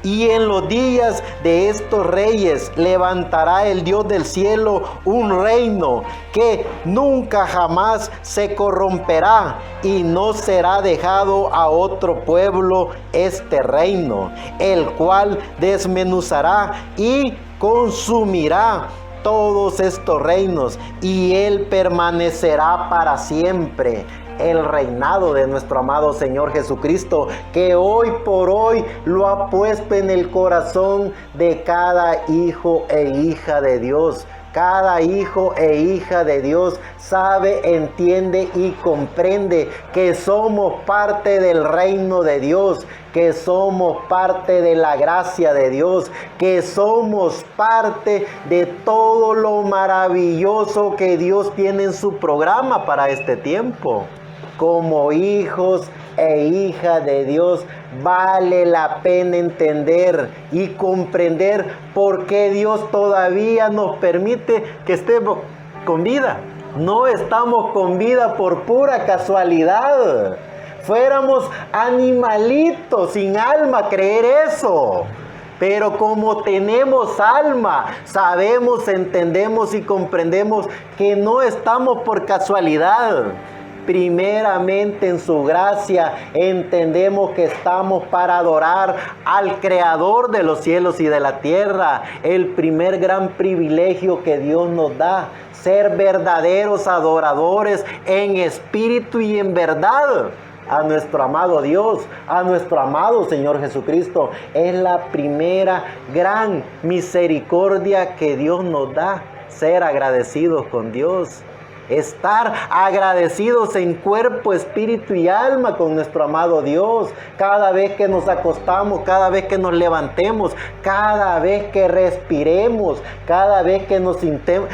Y en los días de estos reyes levantará el Dios del cielo un reino que nunca jamás se corromperá, y no será dejado a otro pueblo este reino, el cual desmenuzará y consumirá todos estos reinos, y él permanecerá para siempre. El reinado de nuestro amado Señor Jesucristo, que hoy por hoy lo ha puesto en el corazón de cada hijo e hija de Dios. Cada hijo e hija de Dios sabe, entiende y comprende que somos parte del reino de Dios, que somos parte de la gracia de Dios, que somos parte de todo lo maravilloso que Dios tiene en su programa para este tiempo. Como hijos e hijas de Dios, vale la pena entender y comprender por qué Dios todavía nos permite que estemos con vida. No estamos con vida por pura casualidad. Fuéramos animalitos sin alma creer eso. Pero como tenemos alma, sabemos, entendemos y comprendemos que no estamos por casualidad. Primeramente en su gracia entendemos que estamos para adorar al Creador de los cielos y de la tierra. El primer gran privilegio que Dios nos da, ser verdaderos adoradores en espíritu y en verdad a nuestro amado Dios, a nuestro amado Señor Jesucristo. Es la primera gran misericordia que Dios nos da, ser agradecidos con Dios. Estar agradecidos en cuerpo, espíritu y alma con nuestro amado Dios. Cada vez que nos acostamos, cada vez que nos levantemos, cada vez que respiremos, cada vez que nos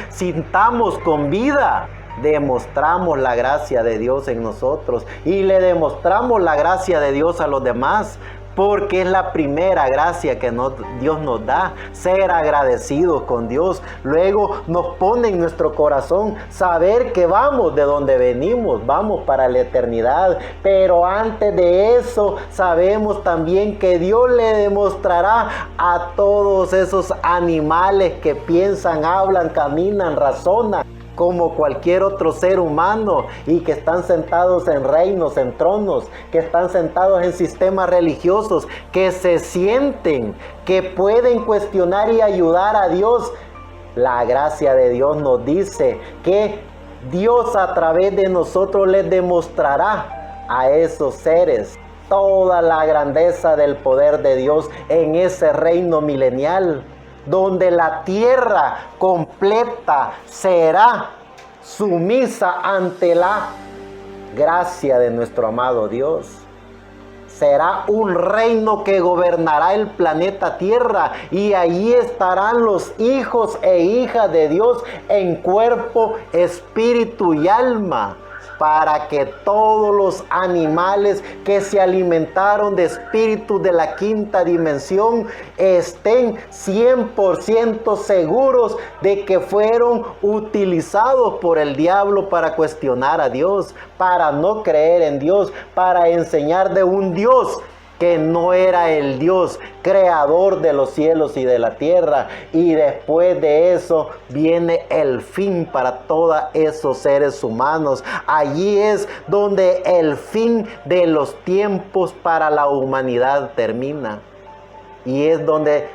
sintamos con vida, demostramos la gracia de Dios en nosotros y le demostramos la gracia de Dios a los demás. porque es la primera gracia que Dios nos da, ser agradecidos con Dios. Luego nos pone en nuestro corazón saber que vamos de donde venimos, vamos para la eternidad, pero antes de eso sabemos también que Dios le demostrará a todos esos animales que piensan, hablan, caminan, razonan como cualquier otro ser humano y que están sentados en reinos, en tronos, que están sentados en sistemas religiosos, que se sienten, que pueden cuestionar y ayudar a Dios. La gracia de Dios nos dice que Dios a través de nosotros les demostrará a esos seres toda la grandeza del poder de Dios en ese reino milenial, donde la tierra completa será sumisa ante la gracia de nuestro amado Dios. Será un reino que gobernará el planeta Tierra, y allí estarán los hijos e hijas de Dios en cuerpo, espíritu y alma, para que todos los animales que se alimentaron de espíritus de la quinta dimensión estén 100% seguros de que fueron utilizados por el diablo para cuestionar a Dios, para no creer en Dios, para enseñar de un Dios que no era el Dios creador de los cielos y de la tierra. Y después de eso viene el fin para todos esos seres humanos. Allí es donde el fin de los tiempos para la humanidad termina. Y es donde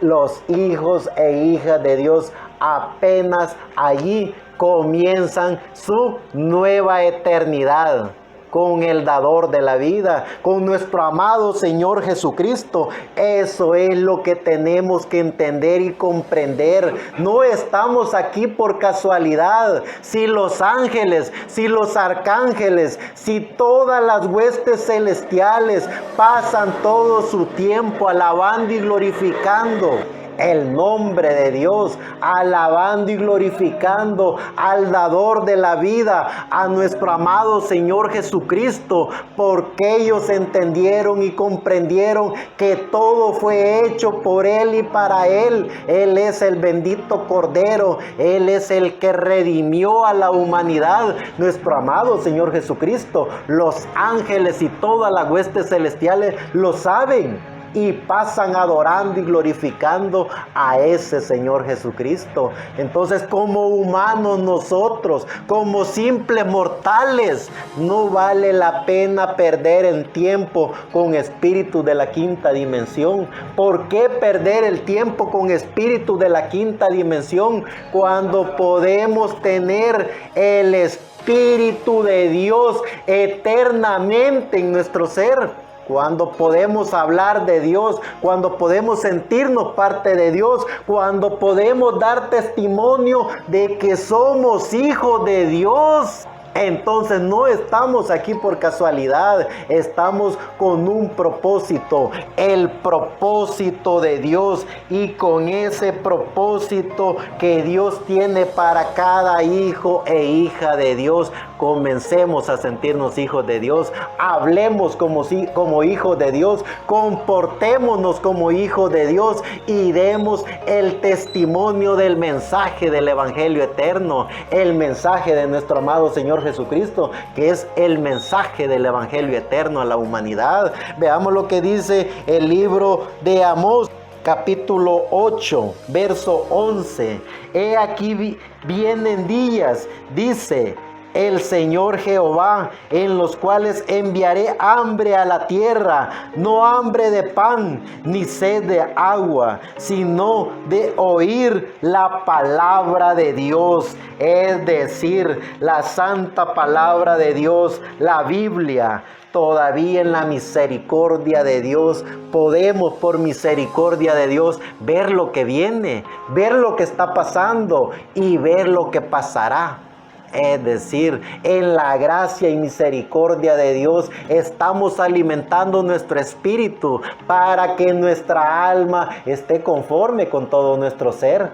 los hijos e hijas de Dios apenas allí comienzan su nueva eternidad con el dador de la vida, con nuestro amado Señor Jesucristo. Eso es lo que tenemos que entender y comprender. No estamos aquí por casualidad. Si los ángeles, si los arcángeles, si todas las huestes celestiales pasan todo su tiempo alabando y glorificando el nombre de Dios, alabando y glorificando al dador de la vida, a nuestro amado Señor Jesucristo, porque ellos entendieron y comprendieron que todo fue hecho por Él y para Él. Él es el bendito Cordero, Él es el que redimió a la humanidad, nuestro amado Señor Jesucristo. Los ángeles y todas las huestes celestiales lo saben y pasan adorando y glorificando a ese Señor Jesucristo. Entonces, como humanos nosotros, como simples mortales, no vale la pena perder el tiempo con espíritus de la quinta dimensión. ¿Por qué perder el tiempo con espíritus de la quinta dimensión cuando podemos tener el Espíritu de Dios eternamente en nuestro ser? Cuando podemos hablar de Dios, cuando podemos sentirnos parte de Dios, cuando podemos dar testimonio de que somos hijos de Dios. Entonces no estamos aquí por casualidad, estamos con un propósito, el propósito de Dios, y con ese propósito que Dios tiene para cada hijo e hija de Dios, comencemos a sentirnos hijos de Dios, hablemos como hijos de Dios, comportémonos como hijos de Dios y demos el testimonio del mensaje del Evangelio eterno, el mensaje de nuestro amado Señor Jesucristo, que es el mensaje del Evangelio eterno a la humanidad. Veamos lo que dice el libro de Amós, capítulo 8, verso 11. He aquí vienen días, dice el Señor Jehová, en los cuales enviaré hambre a la tierra, no hambre de pan, ni sed de agua, sino de oír la palabra de Dios, es decir, la santa palabra de Dios, la Biblia. Todavía en la misericordia de Dios podemos, por misericordia de Dios, ver lo que viene, ver lo que está pasando y ver lo que pasará. Es decir, en la gracia y misericordia de Dios estamos alimentando nuestro espíritu para que nuestra alma esté conforme con todo nuestro ser.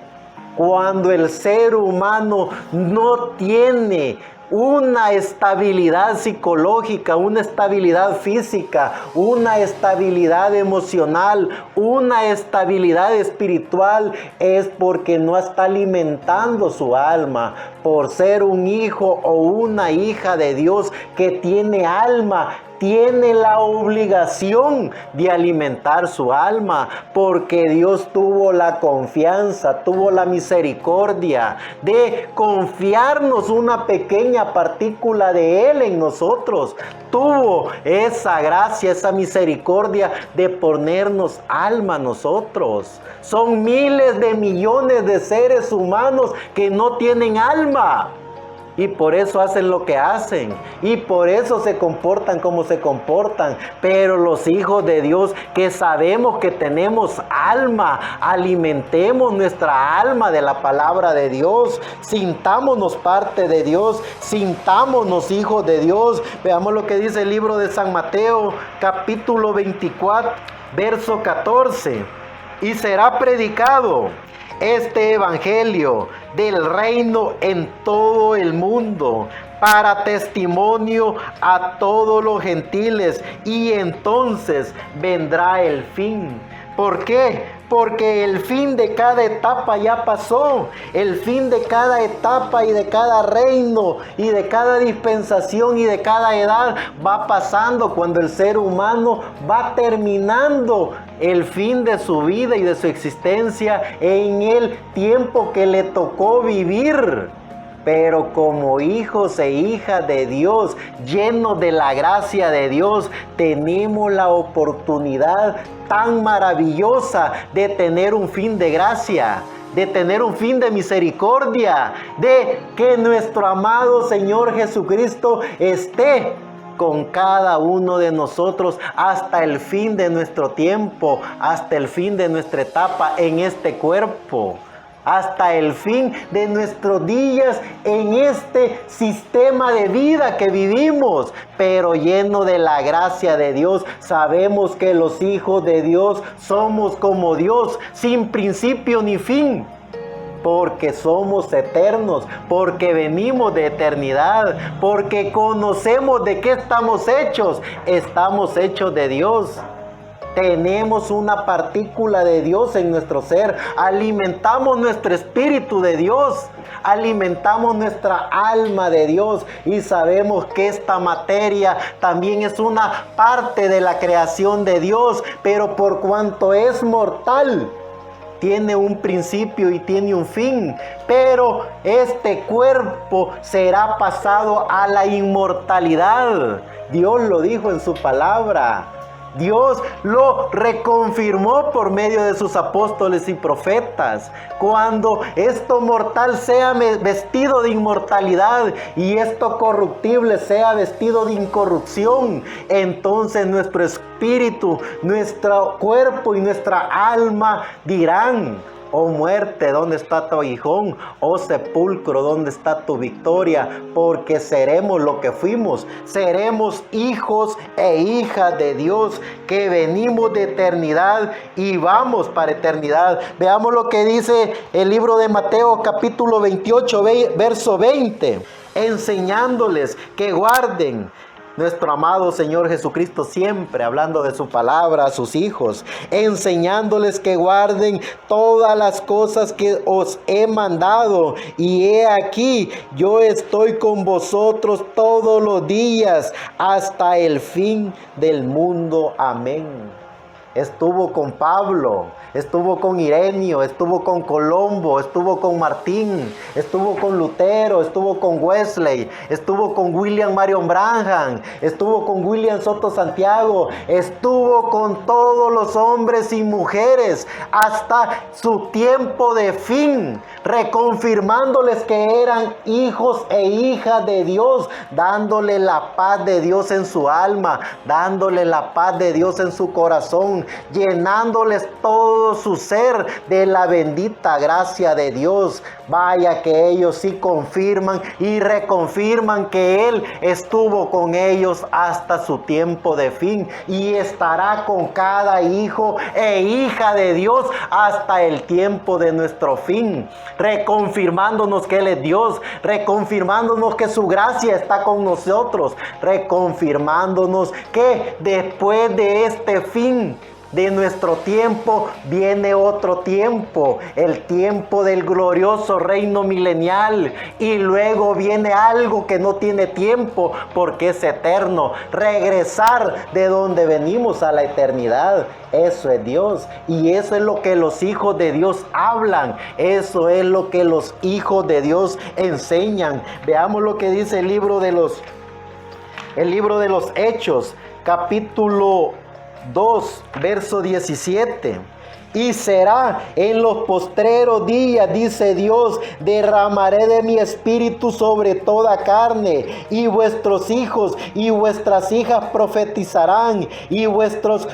Cuando el ser humano no tiene una estabilidad psicológica, una estabilidad física, una estabilidad emocional, una estabilidad espiritual, es porque no está alimentando su alma. Por ser un hijo o una hija de Dios que tiene alma, tiene la obligación de alimentar su alma, porque Dios tuvo la confianza, tuvo la misericordia de confiarnos una pequeña partícula de Él en nosotros. Tuvo esa gracia, esa misericordia de ponernos alma a nosotros. Son miles de millones de seres humanos que no tienen alma. Y por eso hacen lo que hacen. Y por eso se comportan como se comportan. Pero los hijos de Dios que sabemos que tenemos alma, alimentemos nuestra alma de la palabra de Dios. Sintámonos parte de Dios. Sintámonos hijos de Dios. Veamos lo que dice el libro de San Mateo, capítulo 24, verso 14. Y será predicado este evangelio del reino en todo el mundo para testimonio a todos los gentiles, y entonces vendrá el fin. ¿Por qué? Porque el fin de cada etapa ya pasó. El fin de cada etapa y de cada reino y de cada dispensación y de cada edad va pasando cuando el ser humano va terminando el fin de su vida y de su existencia en el tiempo que le tocó vivir. Pero como hijos e hijas de Dios, llenos de la gracia de Dios, tenemos la oportunidad tan maravillosa de tener un fin de gracia, de tener un fin de misericordia, de que nuestro amado Señor Jesucristo esté con cada uno de nosotros hasta el fin de nuestro tiempo, hasta el fin de nuestra etapa en este cuerpo, hasta el fin de nuestros días en este sistema de vida que vivimos, pero lleno de la gracia de Dios. Sabemos que los hijos de Dios somos como Dios, sin principio ni fin, porque somos eternos, porque venimos de eternidad, porque conocemos de qué estamos hechos de Dios. Tenemos una partícula de Dios en nuestro ser, alimentamos nuestro espíritu de Dios, alimentamos nuestra alma de Dios, y sabemos que esta materia también es una parte de la creación de Dios, pero por cuanto es mortal, tiene un principio y tiene un fin, pero este cuerpo será pasado a la inmortalidad. Dios lo dijo en su palabra. Dios lo reconfirmó por medio de sus apóstoles y profetas. Cuando esto mortal sea vestido de inmortalidad y esto corruptible sea vestido de incorrupción, entonces nuestro espíritu, nuestro cuerpo y nuestra alma dirán: oh muerte, ¿dónde está tu aguijón? Oh sepulcro, ¿dónde está tu victoria? Porque seremos lo que fuimos. Seremos hijos e hijas de Dios, que venimos de eternidad y vamos para eternidad. Veamos lo que dice el libro de Mateo, capítulo 28, verso 20. Enseñándoles que guarden. Nuestro amado Señor Jesucristo siempre hablando de su palabra a sus hijos, enseñándoles que guarden todas las cosas que os he mandado. Y he aquí, yo estoy con vosotros todos los días hasta el fin del mundo. Amén. Estuvo con Pablo, estuvo con Ireneo, estuvo con Colombo, estuvo con Martín, estuvo con Lutero, estuvo con Wesley, estuvo con William Marion Branham, estuvo con William Soto Santiago, estuvo con todos los hombres y mujeres hasta su tiempo de fin, reconfirmándoles que eran hijos e hijas de Dios, dándole la paz de Dios en su alma, dándole la paz de Dios en su corazón, llenándoles todo su ser de la bendita gracia de Dios. Vaya que ellos sí confirman y reconfirman que Él estuvo con ellos hasta su tiempo de fin y estará con cada hijo e hija de Dios hasta el tiempo de nuestro fin, reconfirmándonos que Él es Dios, reconfirmándonos que su gracia está con nosotros, reconfirmándonos que después de este fin de nuestro tiempo viene otro tiempo, el tiempo del glorioso reino milenial, y luego viene algo que no tiene tiempo porque es eterno, regresar de donde venimos a la eternidad. Eso es Dios, y eso es lo que los hijos de Dios hablan, eso es lo que los hijos de Dios enseñan. Veamos lo que dice el libro de los Hechos, capítulo 2, verso 17. Y será en los postreros días, dice Dios, derramaré de mi espíritu sobre toda carne, y vuestros hijos y vuestras hijas profetizarán, y vuestros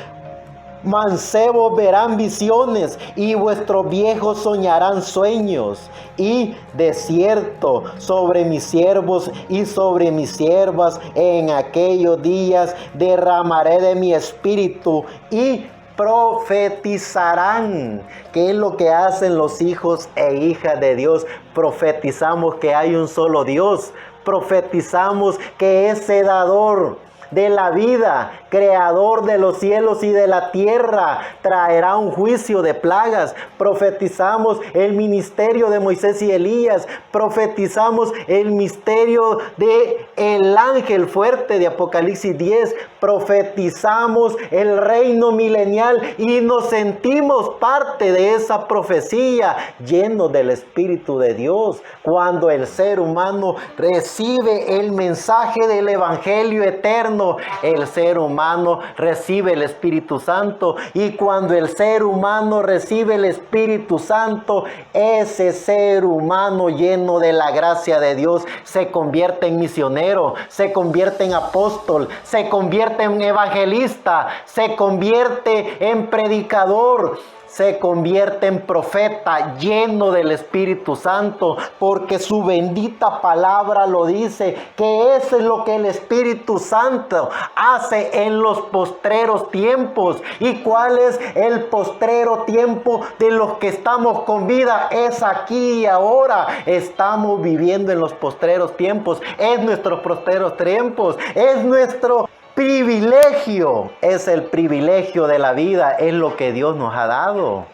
mancebos verán visiones, y vuestros viejos soñarán sueños. Y de cierto, sobre mis siervos y sobre mis siervas en aquellos días derramaré de mi espíritu, y profetizarán. ¿Qué es lo que hacen los hijos e hijas de Dios? Profetizamos que hay un solo Dios. Profetizamos que es dador de la vida, creador de los cielos y de la tierra, traerá un juicio de plagas. Profetizamos el ministerio de Moisés y Elías. Profetizamos el misterio de el ángel fuerte de Apocalipsis 10. Profetizamos el reino milenial y nos sentimos parte de esa profecía, llenos del Espíritu de Dios. Cuando el ser humano recibe el mensaje del Evangelio eterno, el ser humano recibe el Espíritu Santo, y cuando el ser humano recibe el Espíritu Santo, ese ser humano lleno de la gracia de Dios se convierte en misionero, se convierte en apóstol, se convierte en evangelista, se convierte en predicador, se convierte en profeta lleno del Espíritu Santo, porque su bendita palabra lo dice, que eso es lo que el Espíritu Santo hace en los postreros tiempos. ¿Y cuál es el postrero tiempo de los que estamos con vida? Es aquí y ahora. Estamos viviendo en los postreros tiempos. Es nuestros postreros tiempos. Es nuestro privilegio, es el privilegio de la vida, es lo que Dios nos ha dado.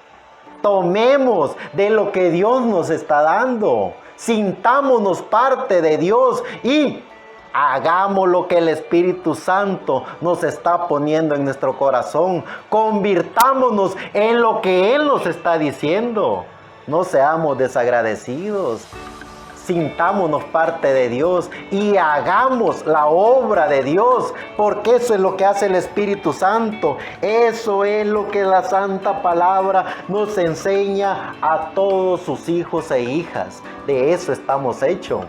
Tomemos de lo que Dios nos está dando, sintámonos parte de Dios y hagamos lo que el Espíritu Santo nos está poniendo en nuestro corazón. Convirtámonos en lo que Él nos está diciendo. No seamos desagradecidos. Sintámonos parte de Dios y hagamos la obra de Dios, porque eso es lo que hace el Espíritu Santo. Eso es lo que la Santa Palabra nos enseña a todos sus hijos e hijas. De eso estamos hechos.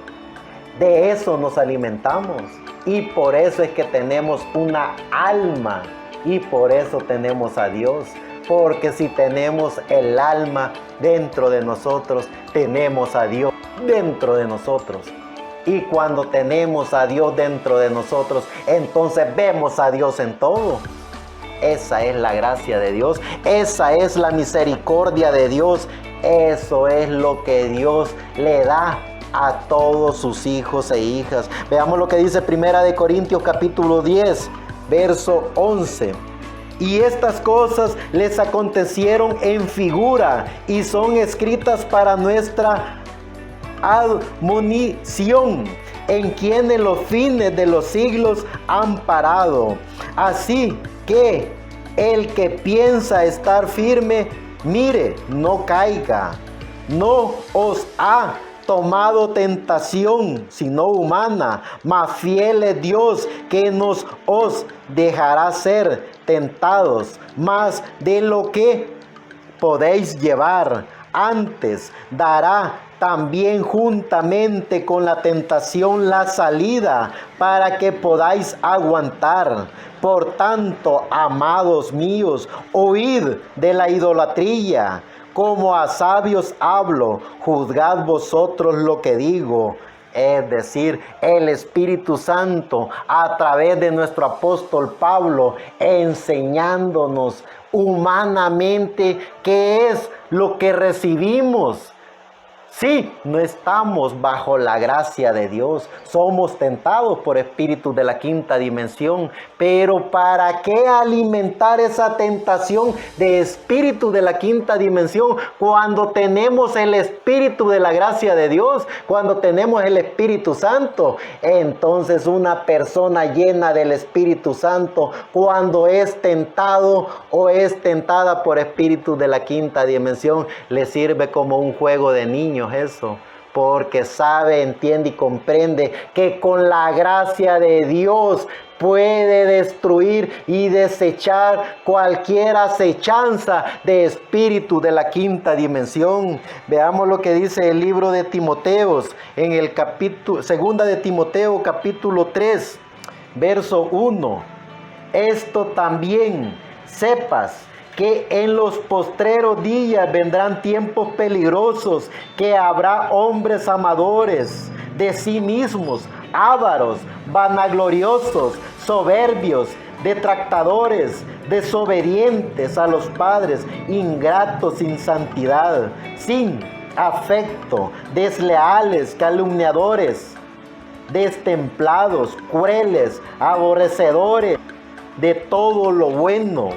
De eso nos alimentamos. Y por eso es que tenemos una alma. Y por eso tenemos a Dios. Porque si tenemos el alma dentro de nosotros, tenemos a Dios dentro de nosotros. Y cuando tenemos a Dios dentro de nosotros, entonces vemos a Dios en todo. Esa es la gracia de Dios. Esa es la misericordia de Dios. Eso es lo que Dios le da a todos sus hijos e hijas. Veamos lo que dice 1 Corintios capítulo 10, verso 11. Y estas cosas les acontecieron en figura y son escritas para nuestra admonición, en quienes los fines de los siglos han parado. Así que el que piensa estar firme, mire, no caiga. No os ha tomado tentación, sino humana, mas fiel es Dios, que nos os dejará ser tentados más de lo que podéis llevar. Antes dará también juntamente con la tentación la salida para que podáis aguantar. Por tanto, amados míos, oíd de la idolatría. Como a sabios hablo, juzgad vosotros lo que digo. Es decir, el Espíritu Santo a través de nuestro apóstol Pablo enseñándonos humanamente qué es lo que recibimos. Sí, no estamos bajo la gracia de Dios, somos tentados por espíritus de la quinta dimensión, pero ¿para qué alimentar esa tentación de espíritu de la quinta dimensión cuando tenemos el espíritu de la gracia de Dios, cuando tenemos el Espíritu Santo? Entonces una persona llena del Espíritu Santo, cuando es tentado o es tentada por espíritus de la quinta dimensión, le sirve como un juego de niños eso, porque sabe, entiende y comprende que con la gracia de Dios puede destruir y desechar cualquier acechanza de espíritu de la quinta dimensión. Veamos lo que dice el libro de Timoteos en el capítulo, segunda de Timoteo capítulo 3, verso 1. Esto también sepas, que en los postreros días vendrán tiempos peligrosos, que habrá hombres amadores de sí mismos, ávaros, vanagloriosos, soberbios, detractadores, desobedientes a los padres, ingratos sin santidad, sin afecto, desleales, calumniadores, destemplados, crueles, aborrecedores de todo lo bueno,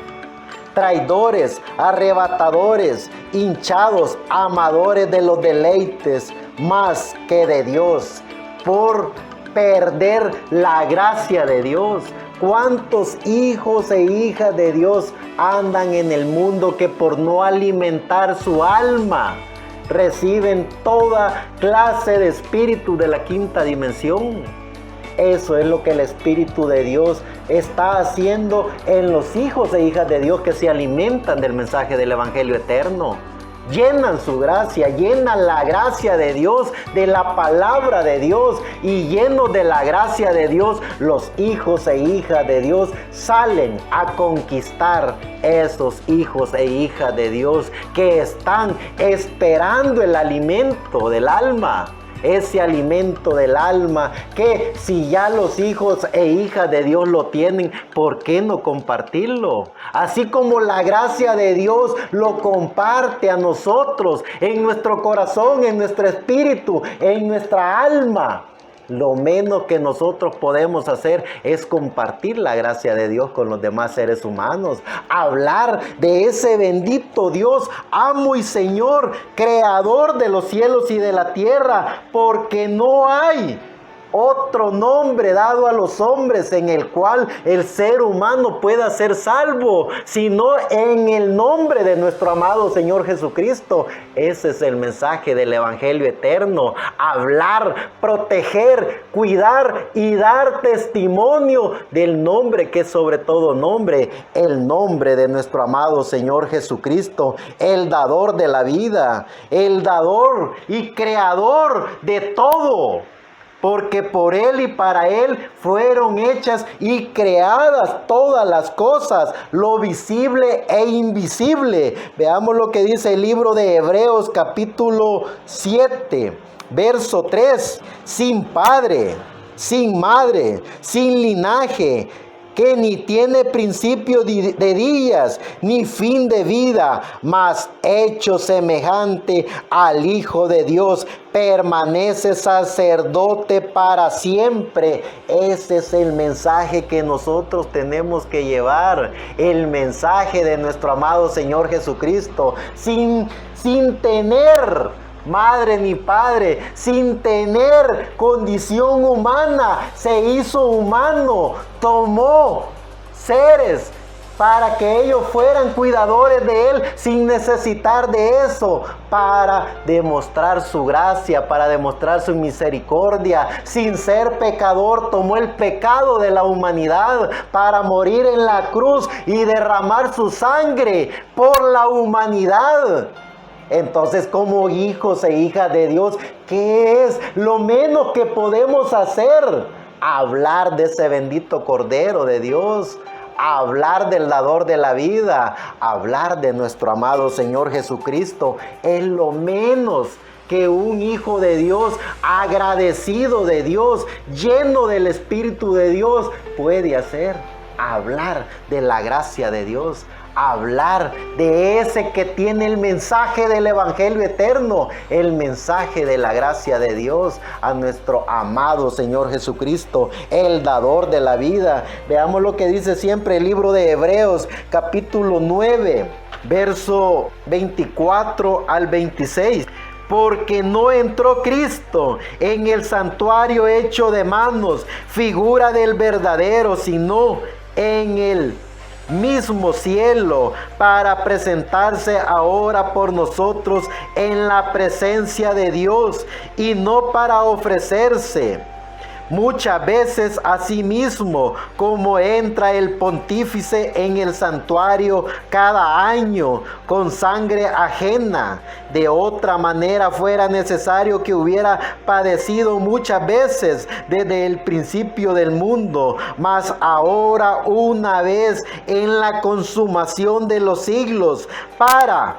traidores, arrebatadores, hinchados, amadores de los deleites más que de Dios, por perder la gracia de Dios. ¿Cuántos hijos e hijas de Dios andan en el mundo que por no alimentar su alma reciben toda clase de espíritu de la quinta dimensión? Eso es lo que el Espíritu de Dios está haciendo en los hijos e hijas de Dios que se alimentan del mensaje del Evangelio eterno. Llenan su gracia, llenan la gracia de Dios, de la palabra de Dios, y llenos de la gracia de Dios, los hijos e hijas de Dios salen a conquistar esos hijos e hijas de Dios que están esperando el alimento del alma. Ese alimento del alma que si ya los hijos e hijas de Dios lo tienen, ¿por qué no compartirlo? Así como la gracia de Dios lo comparte a nosotros en nuestro corazón, en nuestro espíritu, en nuestra alma. Lo menos que nosotros podemos hacer es compartir la gracia de Dios con los demás seres humanos. Hablar de ese bendito Dios, amo y Señor, creador de los cielos y de la tierra, porque no hay otro nombre dado a los hombres en el cual el ser humano pueda ser salvo, sino en el nombre de nuestro amado Señor Jesucristo. Ese es el mensaje del Evangelio eterno: hablar, proteger, cuidar y dar testimonio del nombre que es sobre todo nombre, el nombre de nuestro amado Señor Jesucristo, el dador de la vida, el dador y creador de todo. Porque por Él y para Él fueron hechas y creadas todas las cosas, lo visible e invisible. Veamos lo que dice el libro de Hebreos capítulo 7, verso 3. Sin padre, sin madre, sin linaje, que ni tiene principio de días, ni fin de vida, mas hecho semejante al Hijo de Dios, permanece sacerdote para siempre. Ese es el mensaje que nosotros tenemos que llevar, el mensaje de nuestro amado Señor Jesucristo, sin tener madre ni padre, sin tener condición humana, se hizo humano, tomó seres para que ellos fueran cuidadores de Él sin necesitar de eso, para demostrar su gracia, para demostrar su misericordia. Sin ser pecador, tomó el pecado de la humanidad para morir en la cruz y derramar su sangre por la humanidad. Entonces, como hijos e hijas de Dios, ¿qué es lo menos que podemos hacer? Hablar de ese bendito Cordero de Dios, hablar del dador de la vida, hablar de nuestro amado Señor Jesucristo. Es lo menos que un hijo de Dios, agradecido de Dios, lleno del Espíritu de Dios, puede hacer. Hablar de la gracia de Dios, hablar de ese que tiene el mensaje del Evangelio eterno, el mensaje de la gracia de Dios, a nuestro amado Señor Jesucristo, el dador de la vida. Veamos lo que dice siempre el libro de Hebreos, capítulo 9, verso 24 al 26. Porque no entró Cristo en el santuario hecho de manos, figura del verdadero, sino en el mismo cielo, para presentarse ahora por nosotros en la presencia de Dios, y no para ofrecerse muchas veces a sí mismo, como entra el pontífice en el santuario cada año con sangre ajena. De otra manera fuera necesario que hubiera padecido muchas veces desde el principio del mundo, mas ahora una vez en la consumación de los siglos, para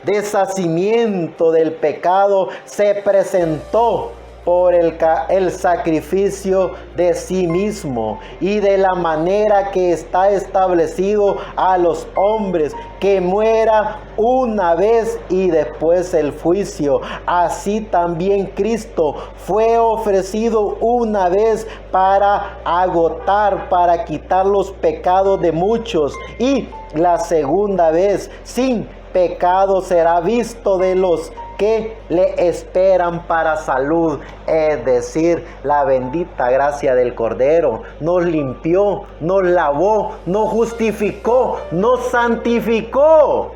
deshacimiento del pecado, se presentó por el sacrificio de sí mismo, y de la manera que está establecido a los hombres, que muera una vez y después el juicio. Así también Cristo fue ofrecido una vez para agotar, para quitar los pecados de muchos, y la segunda vez sin pecado será visto de los que le esperan para salud. Es decir, la bendita gracia del Cordero nos limpió, nos lavó, nos justificó, nos santificó.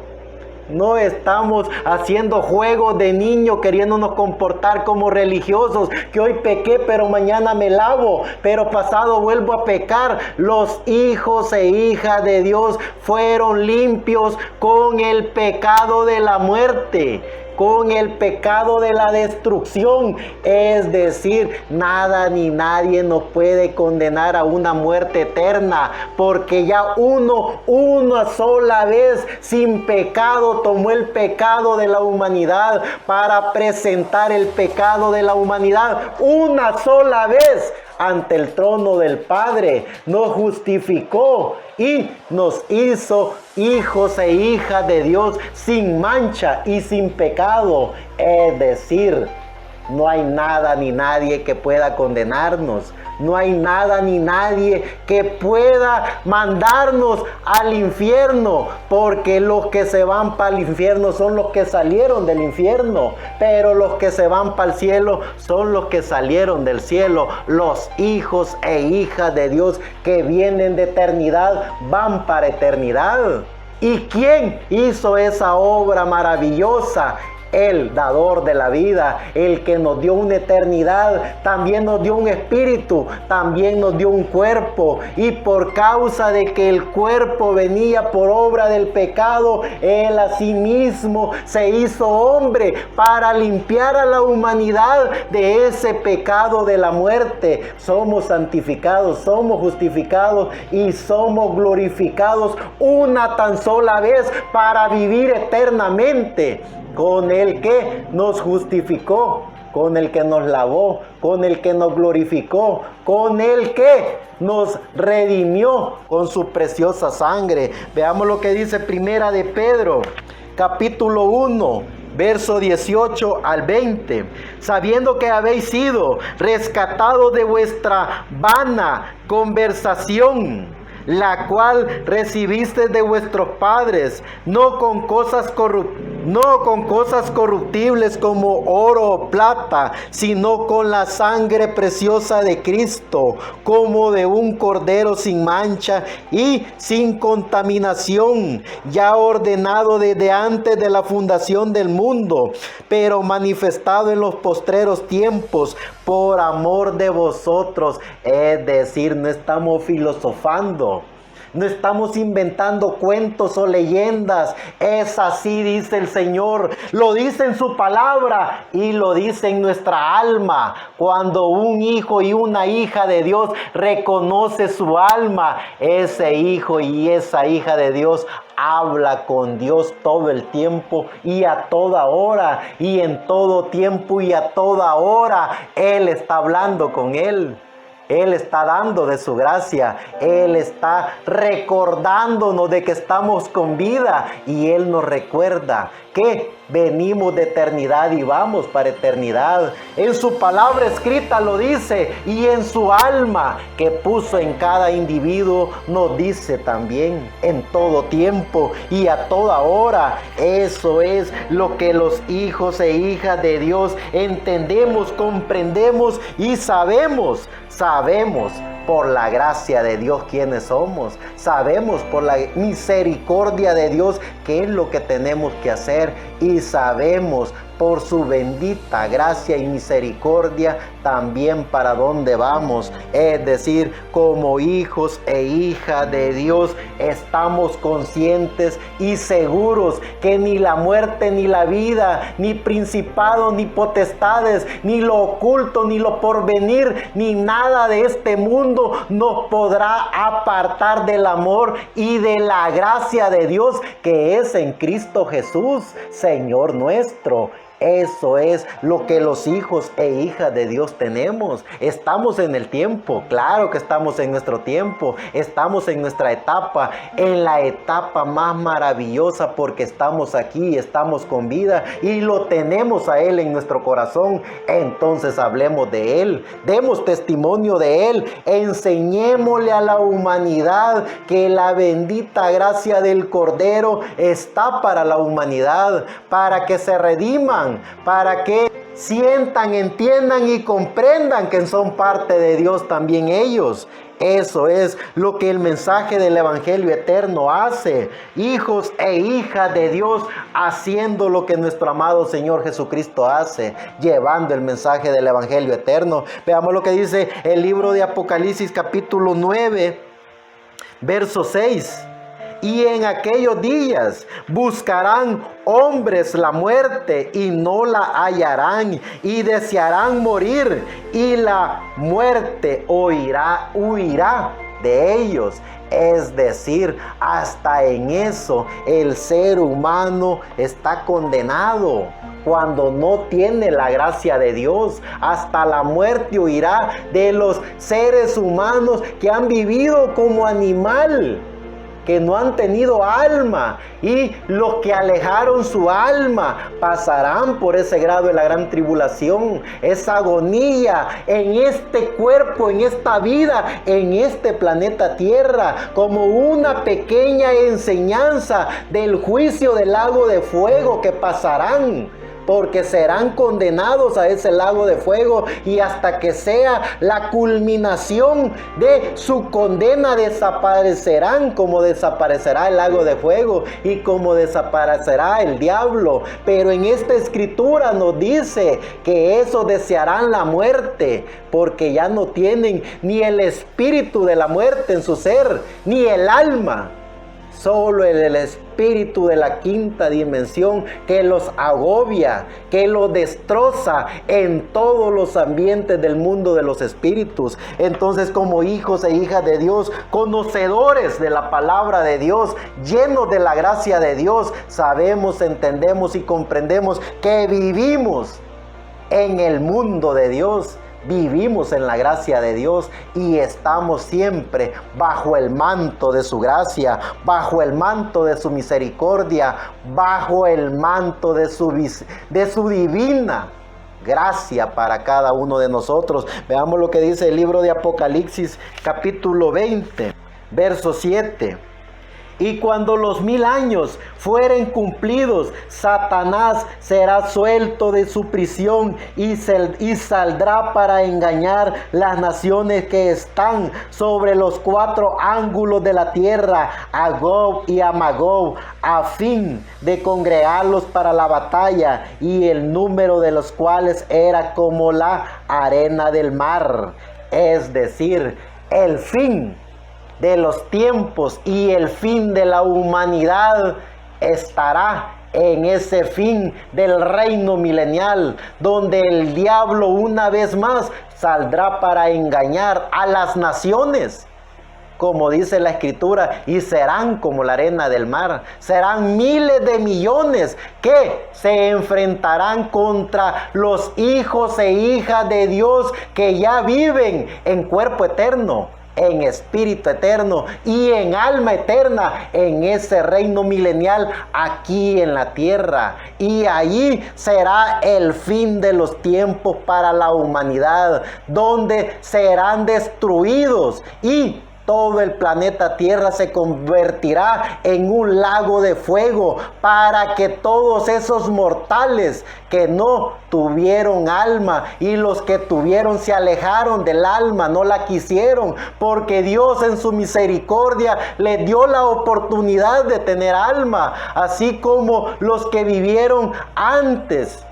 No estamos haciendo juegos de niños queriéndonos comportar como religiosos, que hoy pequé pero mañana me lavo, pero pasado vuelvo a pecar. Los hijos e hijas de Dios fueron limpios con el pecado de la muerte, con el pecado de la destrucción. Es decir, nada ni nadie nos puede condenar a una muerte eterna, porque ya una sola vez sin pecado tomó el pecado de la humanidad para presentar el pecado de la humanidad. Una sola vez ante el trono del Padre nos justificó y nos hizo hijos e hijas de Dios sin mancha y sin pecado. Es decir, no hay nada ni nadie que pueda condenarnos. No hay nada ni nadie que pueda mandarnos al infierno, porque los que se van para el infierno son los que salieron del infierno, pero los que se van para el cielo son los que salieron del cielo. Los hijos e hijas de Dios que vienen de eternidad van para eternidad. ¿Y quién hizo esa obra maravillosa? El dador de la vida, el que nos dio una eternidad, también nos dio un espíritu, también nos dio un cuerpo. Y por causa de que el cuerpo venía por obra del pecado, Él a sí mismo se hizo hombre para limpiar a la humanidad de ese pecado de la muerte. Somos santificados, somos justificados y somos glorificados una tan sola vez para vivir eternamente con el que nos justificó, con el que nos lavó, con el que nos glorificó, con el que nos redimió con su preciosa sangre. Veamos lo que dice Primera de Pedro, capítulo 1, verso 18 al 20. Sabiendo que habéis sido rescatados de vuestra vana conversación, la cual recibiste de vuestros padres, no con cosas corruptibles como oro o plata, sino con la sangre preciosa de Cristo, como de un cordero sin mancha y sin contaminación, ya ordenado desde antes de la fundación del mundo, pero manifestado en los postreros tiempos por amor de vosotros. Es decir, no estamos filosofando. No estamos inventando cuentos o leyendas. Es así, dice el Señor. Lo dice en su palabra y lo dice en nuestra alma. Cuando un hijo y una hija de Dios reconoce su alma, ese hijo y esa hija de Dios habla con Dios todo el tiempo y a toda hora, y en todo tiempo y a toda hora Él está hablando con Él. Él está dando de su gracia. Él está recordándonos de que estamos con vida. Y Él nos recuerda que venimos de eternidad y vamos para eternidad. En su palabra escrita lo dice. Y en su alma que puso en cada individuo nos dice también. En todo tiempo y a toda hora. Eso es lo que los hijos e hijas de Dios entendemos, comprendemos y sabemos. Sabemos por la gracia de Dios quiénes somos. Sabemos por la misericordia de Dios qué es lo que tenemos que hacer. Y sabemos por su bendita gracia y misericordia también para dónde vamos. Es decir, como hijos e hijas de Dios estamos conscientes y seguros que ni la muerte ni la vida, ni principados ni potestades, ni lo oculto ni lo porvenir, ni nada de este mundo nos podrá apartar del amor y de la gracia de Dios que es en Cristo Jesús, Señor nuestro. Eso es lo que los hijos e hijas de Dios tenemos. Estamos en el tiempo, claro que estamos en nuestro tiempo, estamos en nuestra etapa, en la etapa más maravillosa porque estamos aquí, estamos con vida y lo tenemos a Él en nuestro corazón. Entonces hablemos de Él, demos testimonio de Él, enseñémosle a la humanidad que la bendita gracia del Cordero está para la humanidad, para que se rediman, para que sientan, entiendan y comprendan que son parte de Dios también ellos. Eso es lo que el mensaje del Evangelio eterno hace. Hijos e hijas de Dios haciendo lo que nuestro amado Señor Jesucristo hace, llevando el mensaje del Evangelio eterno. Veamos lo que dice el libro de Apocalipsis capítulo 9, verso 6. Y en aquellos días buscarán hombres la muerte y no la hallarán, y desearán morir, y la muerte huirá de ellos. Es decir, hasta en eso el ser humano está condenado. Cuando no tiene la gracia de Dios, hasta la muerte huirá de los seres humanos que han vivido como animal, que no han tenido alma, y los que alejaron su alma pasarán por ese grado de la gran tribulación, esa agonía en este cuerpo, en esta vida, en este planeta Tierra, como una pequeña enseñanza del juicio del lago de fuego que pasarán, porque serán condenados a ese lago de fuego, y hasta que sea la culminación de su condena desaparecerán, como desaparecerá el lago de fuego y como desaparecerá el diablo. Pero en esta escritura nos dice que esos desearán la muerte, porque ya no tienen ni el espíritu de la muerte en su ser, ni el alma. Solo el espíritu de la quinta dimensión que los agobia, que los destroza en todos los ambientes del mundo de los espíritus. Entonces, como hijos e hijas de Dios, conocedores de la palabra de Dios, llenos de la gracia de Dios, sabemos, entendemos y comprendemos que vivimos en el mundo de Dios. Vivimos en la gracia de Dios y estamos siempre bajo el manto de su gracia, bajo el manto de su misericordia, bajo el manto de su divina gracia para cada uno de nosotros. Veamos lo que dice el libro de Apocalipsis capítulo 20, verso 7. Y cuando los 1000 años fueren cumplidos, Satanás será suelto de su prisión y saldrá para engañar las naciones que están sobre los 4 ángulos de la tierra, a Gog y a Magog, a fin de congregarlos para la batalla, y el número de los cuales era como la arena del mar. Es decir, el fin de los tiempos y el fin de la humanidad estará en ese fin del reino milenial, donde el diablo una vez más saldrá para engañar a las naciones, como dice la Escritura, y serán como la arena del mar. Serán miles de millones que se enfrentarán contra los hijos e hijas de Dios que ya viven en cuerpo eterno, en espíritu eterno y en alma eterna en ese reino milenial aquí en la tierra. Y allí será el fin de los tiempos para la humanidad, donde serán destruidos y todo el planeta Tierra se convertirá en un lago de fuego, para que todos esos mortales que no tuvieron alma, y los que tuvieron se alejaron del alma, no la quisieron, porque Dios en su misericordia les dio la oportunidad de tener alma, así como los que vivieron antes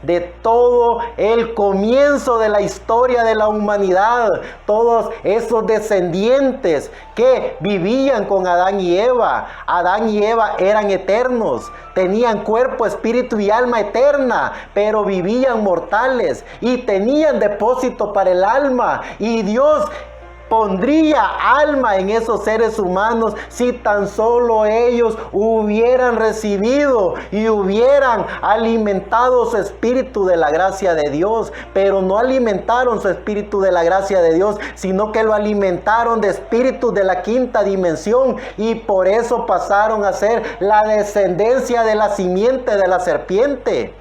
de todo el comienzo de la historia de la humanidad, todos esos descendientes que vivían con Adán y Eva. Adán y Eva eran eternos, tenían cuerpo, espíritu y alma eterna, pero vivían mortales y tenían depósito para el alma, y Dios pondría alma en esos seres humanos si tan solo ellos hubieran recibido y hubieran alimentado su espíritu de la gracia de Dios. Pero no alimentaron su espíritu de la gracia de Dios, sino que lo alimentaron de espíritus de la quinta dimensión, y por eso pasaron a ser la descendencia de la simiente de la serpiente.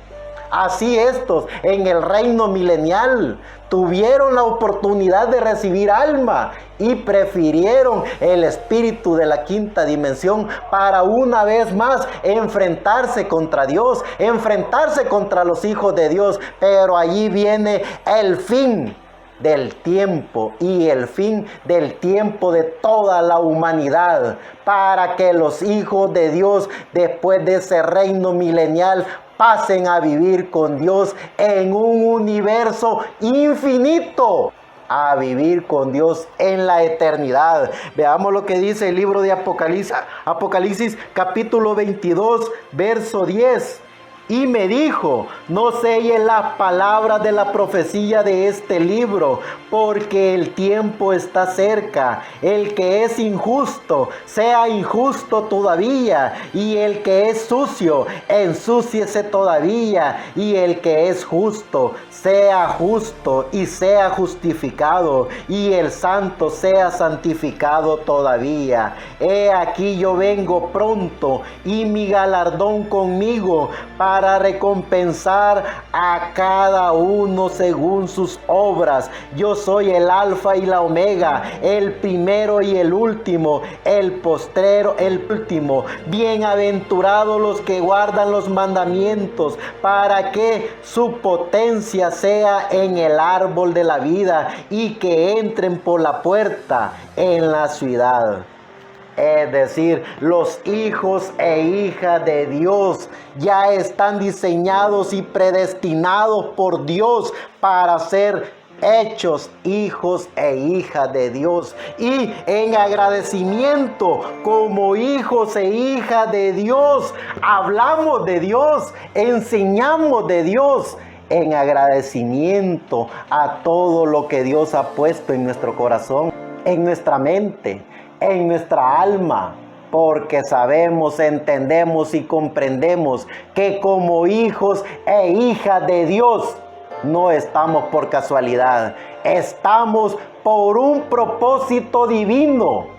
Así estos en el reino milenial tuvieron la oportunidad de recibir alma y prefirieron el espíritu de la quinta dimensión para una vez más enfrentarse contra Dios, enfrentarse contra los hijos de Dios. Pero allí viene el fin del tiempo y el fin del tiempo de toda la humanidad, para que los hijos de Dios, después de ese reino milenial, pasen a vivir con Dios en un universo infinito, a vivir con Dios en la eternidad. Veamos lo que dice el libro de Apocalipsis capítulo 22, verso 10. Y me dijo: no selles las palabras de la profecía de este libro, porque el tiempo está cerca. El que es injusto, sea injusto todavía, y el que es sucio, ensúciese todavía, y el que es justo, sea justo y sea justificado, y el santo sea santificado todavía. He aquí yo vengo pronto, y mi galardón conmigo, para recompensar a cada uno según sus obras. Yo soy el alfa y la omega, el primero y el último, el postrero, el último. Bienaventurados los que guardan los mandamientos, para que su potencia sea en el árbol de la vida, y que entren por la puerta en la ciudad. Es decir, los hijos e hijas de Dios ya están diseñados y predestinados por Dios para ser hechos hijos e hijas de Dios. Y en agradecimiento, como hijos e hijas de Dios, hablamos de Dios, enseñamos de Dios, en agradecimiento a todo lo que Dios ha puesto en nuestro corazón, en nuestra mente, en nuestra alma, porque sabemos, entendemos y comprendemos que como hijos e hijas de Dios no estamos por casualidad, estamos por un propósito divino,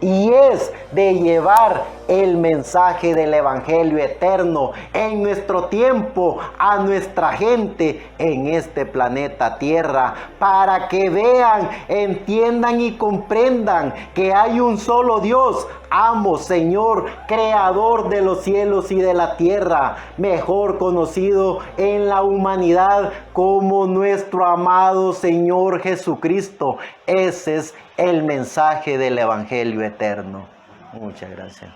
y es de llevar el mensaje del evangelio eterno en nuestro tiempo a nuestra gente en este planeta Tierra, para que vean, entiendan y comprendan que hay un solo Dios, amo, Señor, creador de los cielos y de la tierra, mejor conocido en la humanidad como nuestro amado Señor Jesucristo. Ese es el mensaje del evangelio eterno. Muchas gracias.